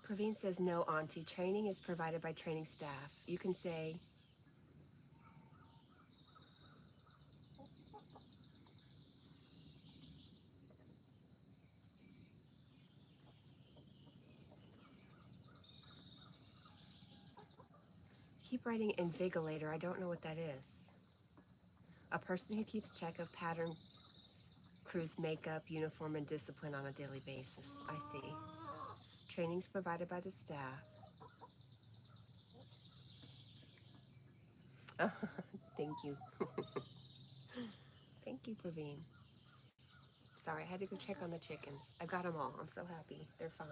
Praveen says, no, Auntie. Training is provided by training staff. You can say, keep writing invigilator. I don't know what that is. A person who keeps check of pattern crew's makeup, uniform, and discipline on a daily basis. I see. Training's provided by the staff. Thank you. Thank you, Praveen. Sorry, I had to go check on the chickens. I got them all. I'm so happy. They're fine.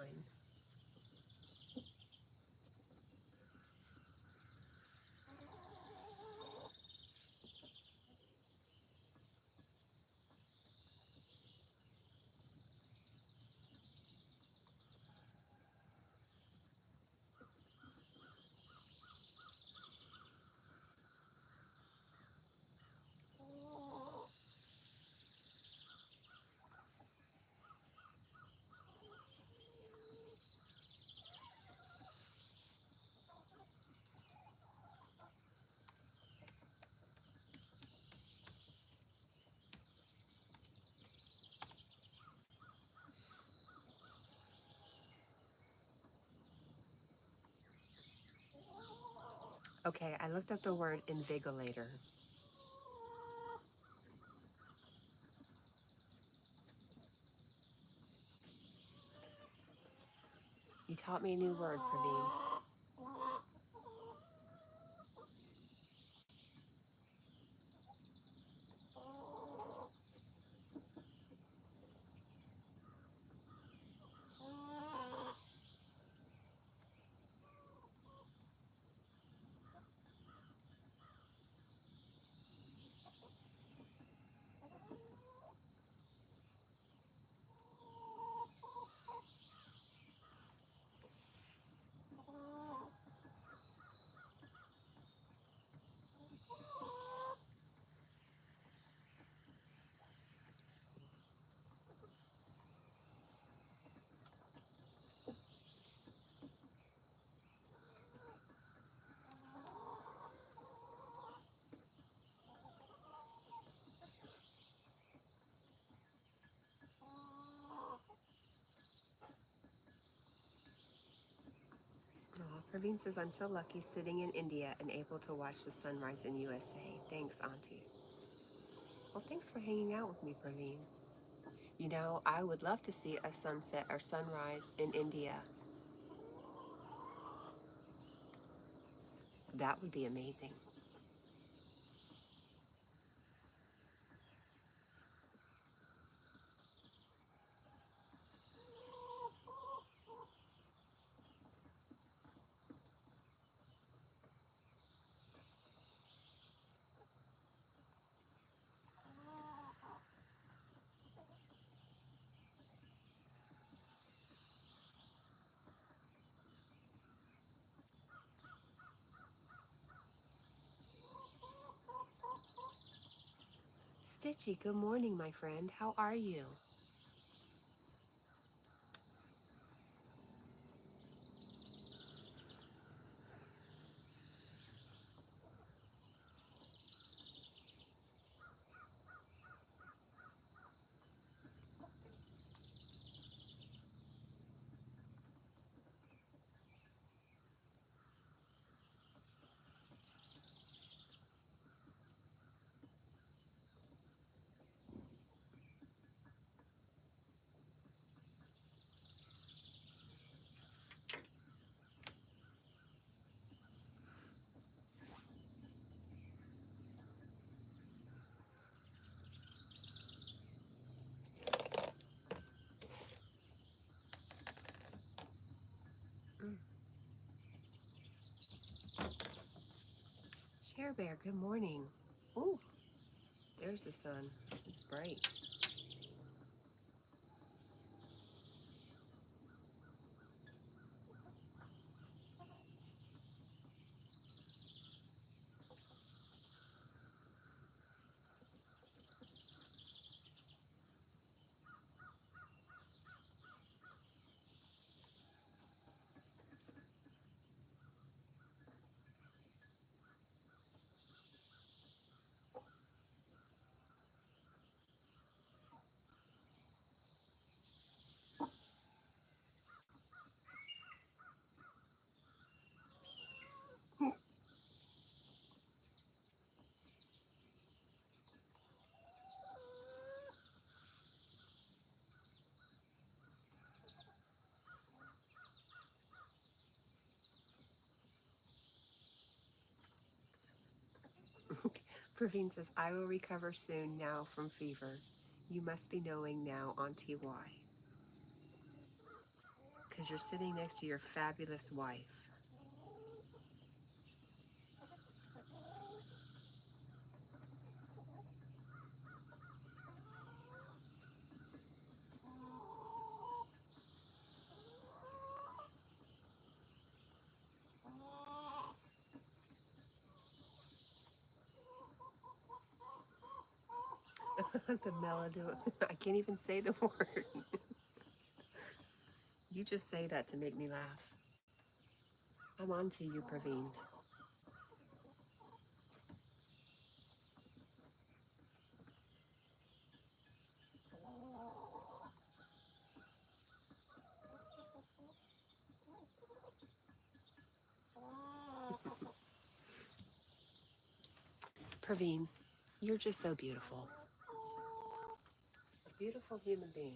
Okay, I looked up the word invigilator. You taught me a new word, Praveen. Praveen says, I'm so lucky sitting in India and able to watch the sunrise in USA. Thanks, Auntie. Well, thanks for hanging out with me, Praveen. You know, I would love to see a sunset or sunrise in India. That would be amazing. Stitchy, good morning, my friend. How are you? Mm. Share Bear, good morning. Ooh, there's the sun. It's bright. Praveen says, I will recover soon now from fever. You must be knowing now, Auntie, why. Because you're sitting next to your fabulous wife. The melody. I can't even say the word. You just say that to make me laugh. I'm on to you, Praveen. Praveen, you're just so beautiful. A beautiful human being.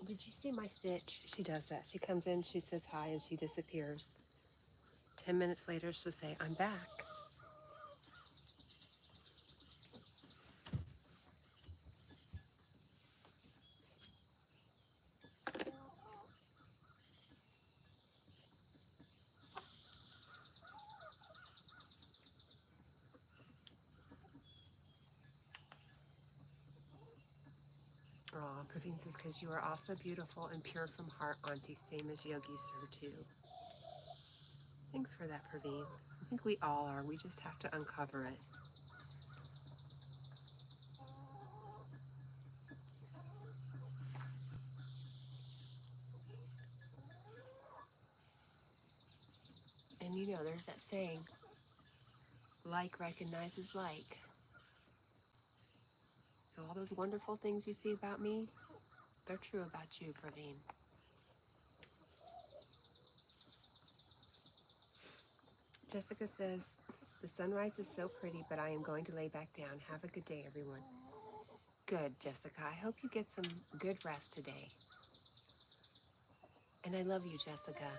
Did you see my Stitch? She does that. She comes in, she says hi, and she disappears. 10 minutes later, she'll say, I'm back. Praveen says, because you are also beautiful and pure from heart, Auntie, same as Yogi Sir, too. Thanks for that, Praveen. I think we all are. We just have to uncover it. And you know, there's that saying, like recognizes like. So all those wonderful things you see about me, they're true about you, Praveen. Jessica says, the sunrise is so pretty, but I am going to lay back down. Have a good day, everyone. Good, Jessica. I hope you get some good rest today. And I love you, Jessica.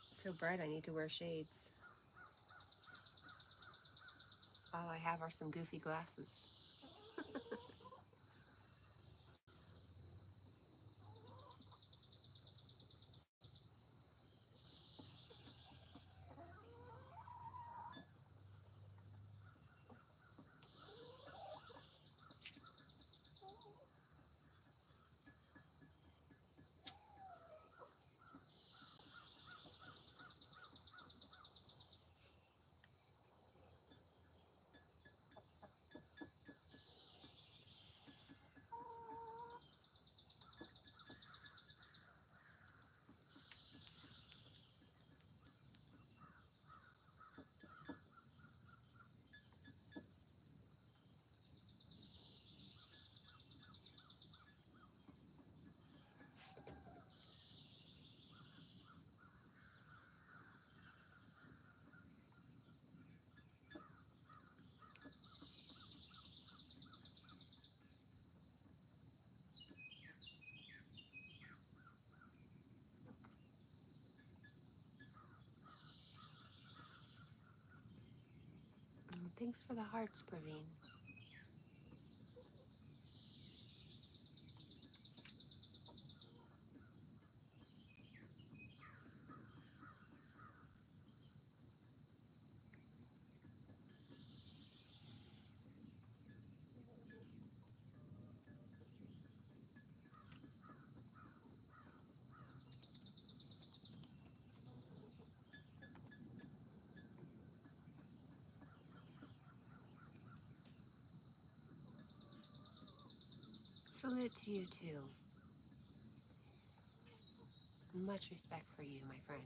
It's so bright, I need to wear shades. All I have are some goofy glasses. Thanks for the hearts, Praveen. Salute to you, too. Much respect for you, my friend.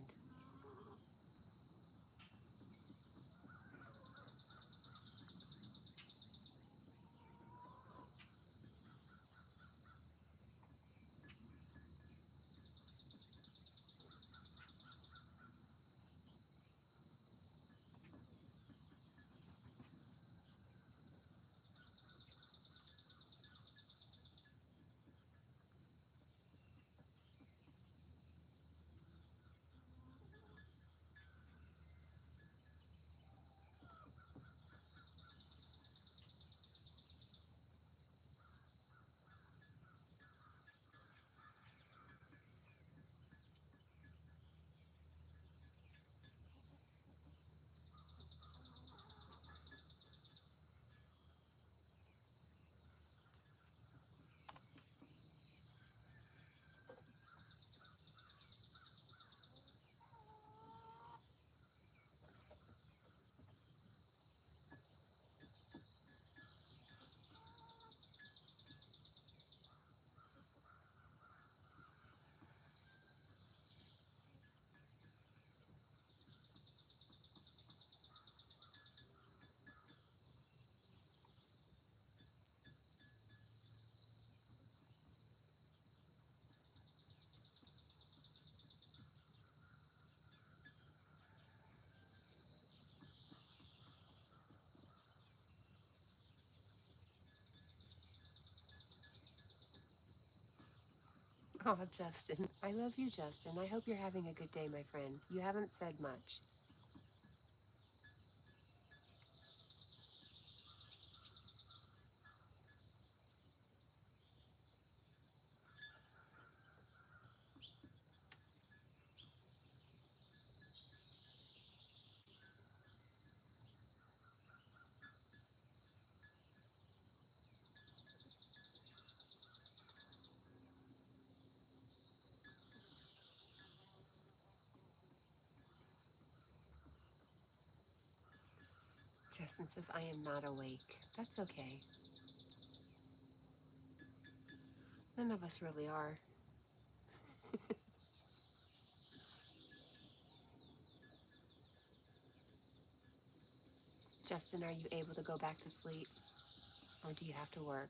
Oh, Justin. I love you, Justin. I hope you're having a good day, my friend. You haven't said much. Justin says, I am not awake. That's okay. None of us really are. Justin, are you able to go back to sleep? Or do you have to work?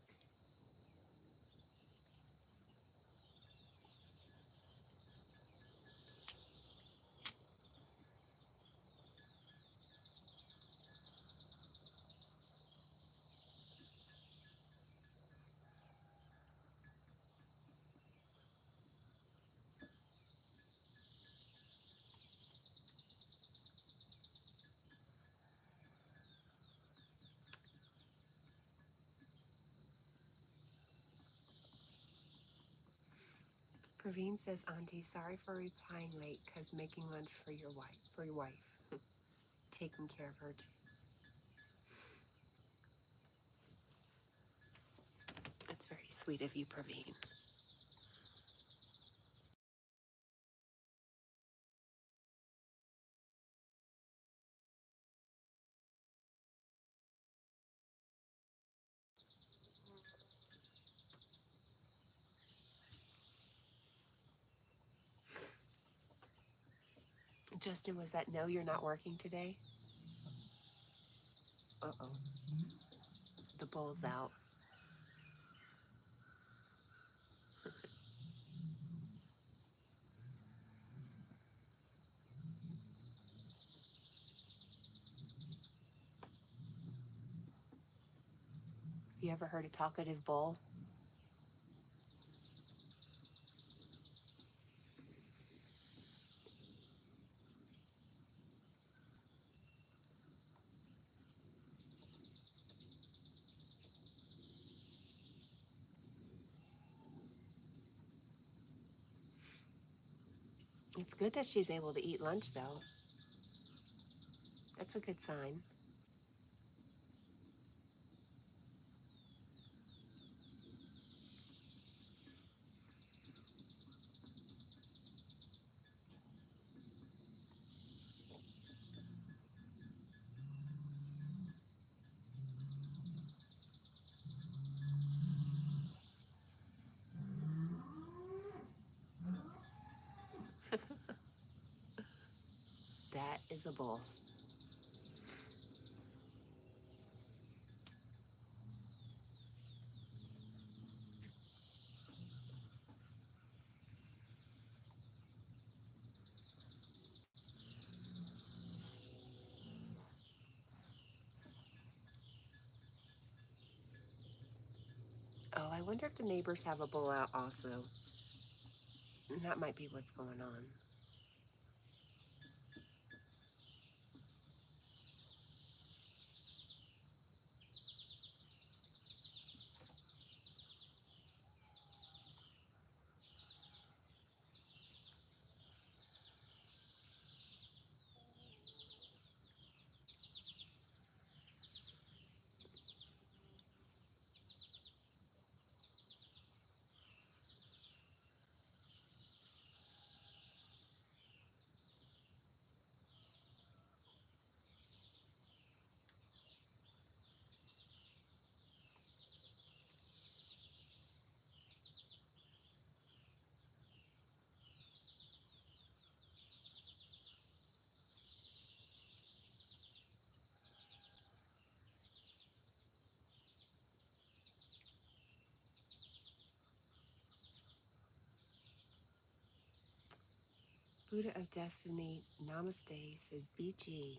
Praveen says, Auntie, sorry for replying late because making lunch for your wife. Taking care of her too. That's very sweet of you, Praveen. Justin, was that no, you're not working today? Uh-oh. The bull's out. Have you ever heard a talkative bull? It's good that she's able to eat lunch, though. That's a good sign. That is a bull. Oh, I wonder if the neighbors have a bull out also. That might be what's going on. Buddha of Destiny, Namaste, says BG.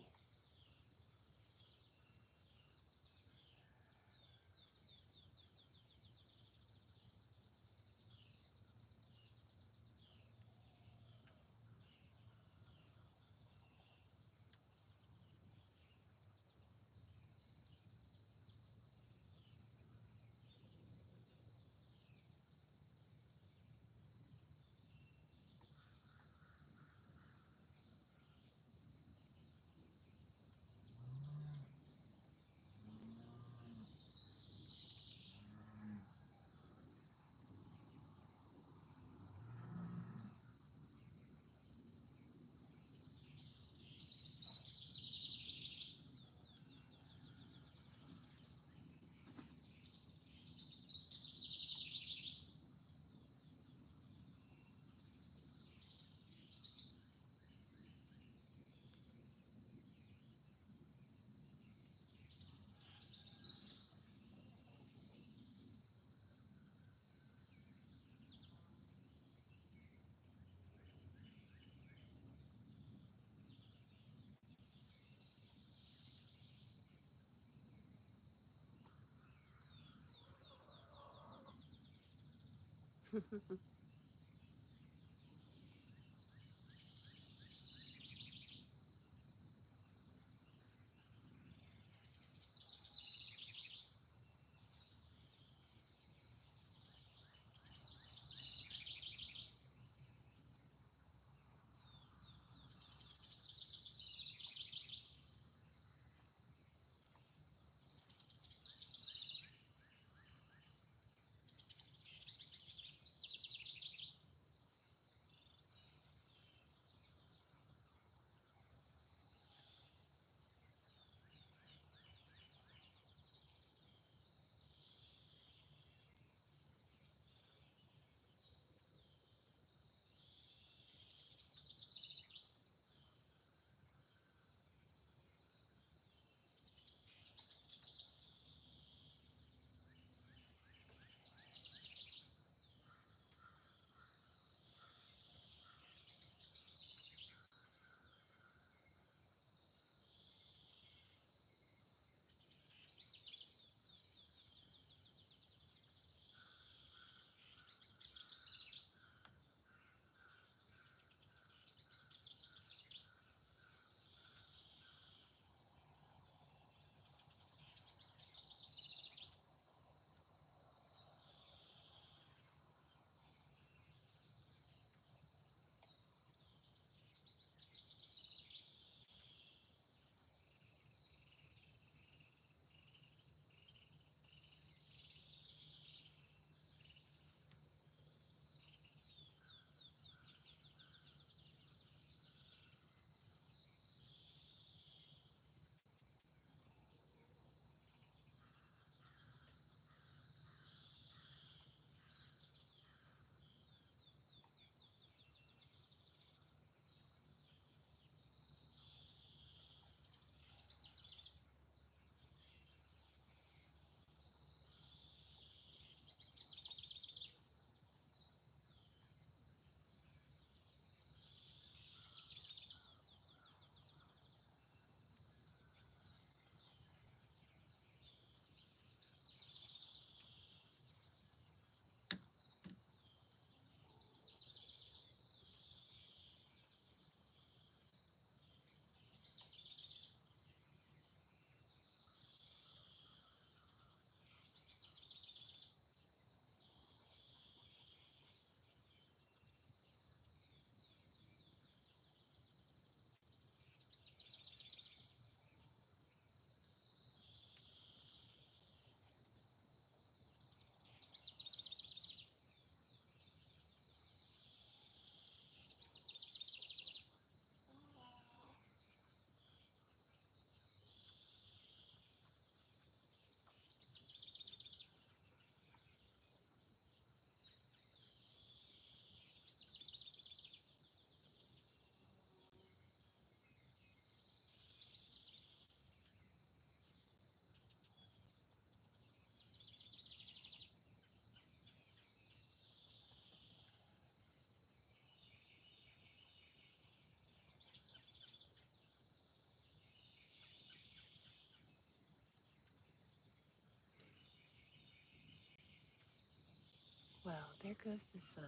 Well, there goes the sun.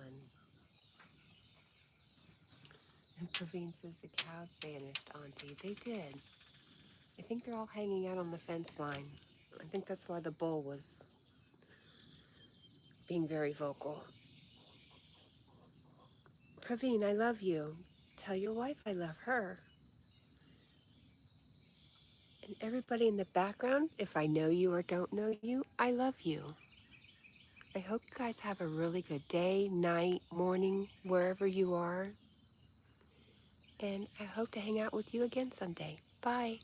And Praveen says the cows vanished, Auntie. They did. I think they're all hanging out on the fence line. I think that's why the bull was being very vocal. Praveen, I love you. Tell your wife I love her. And everybody in the background, if I know you or don't know you, I love you. I hope you guys have a really good day, night, morning, wherever you are. And I hope to hang out with you again someday. Bye.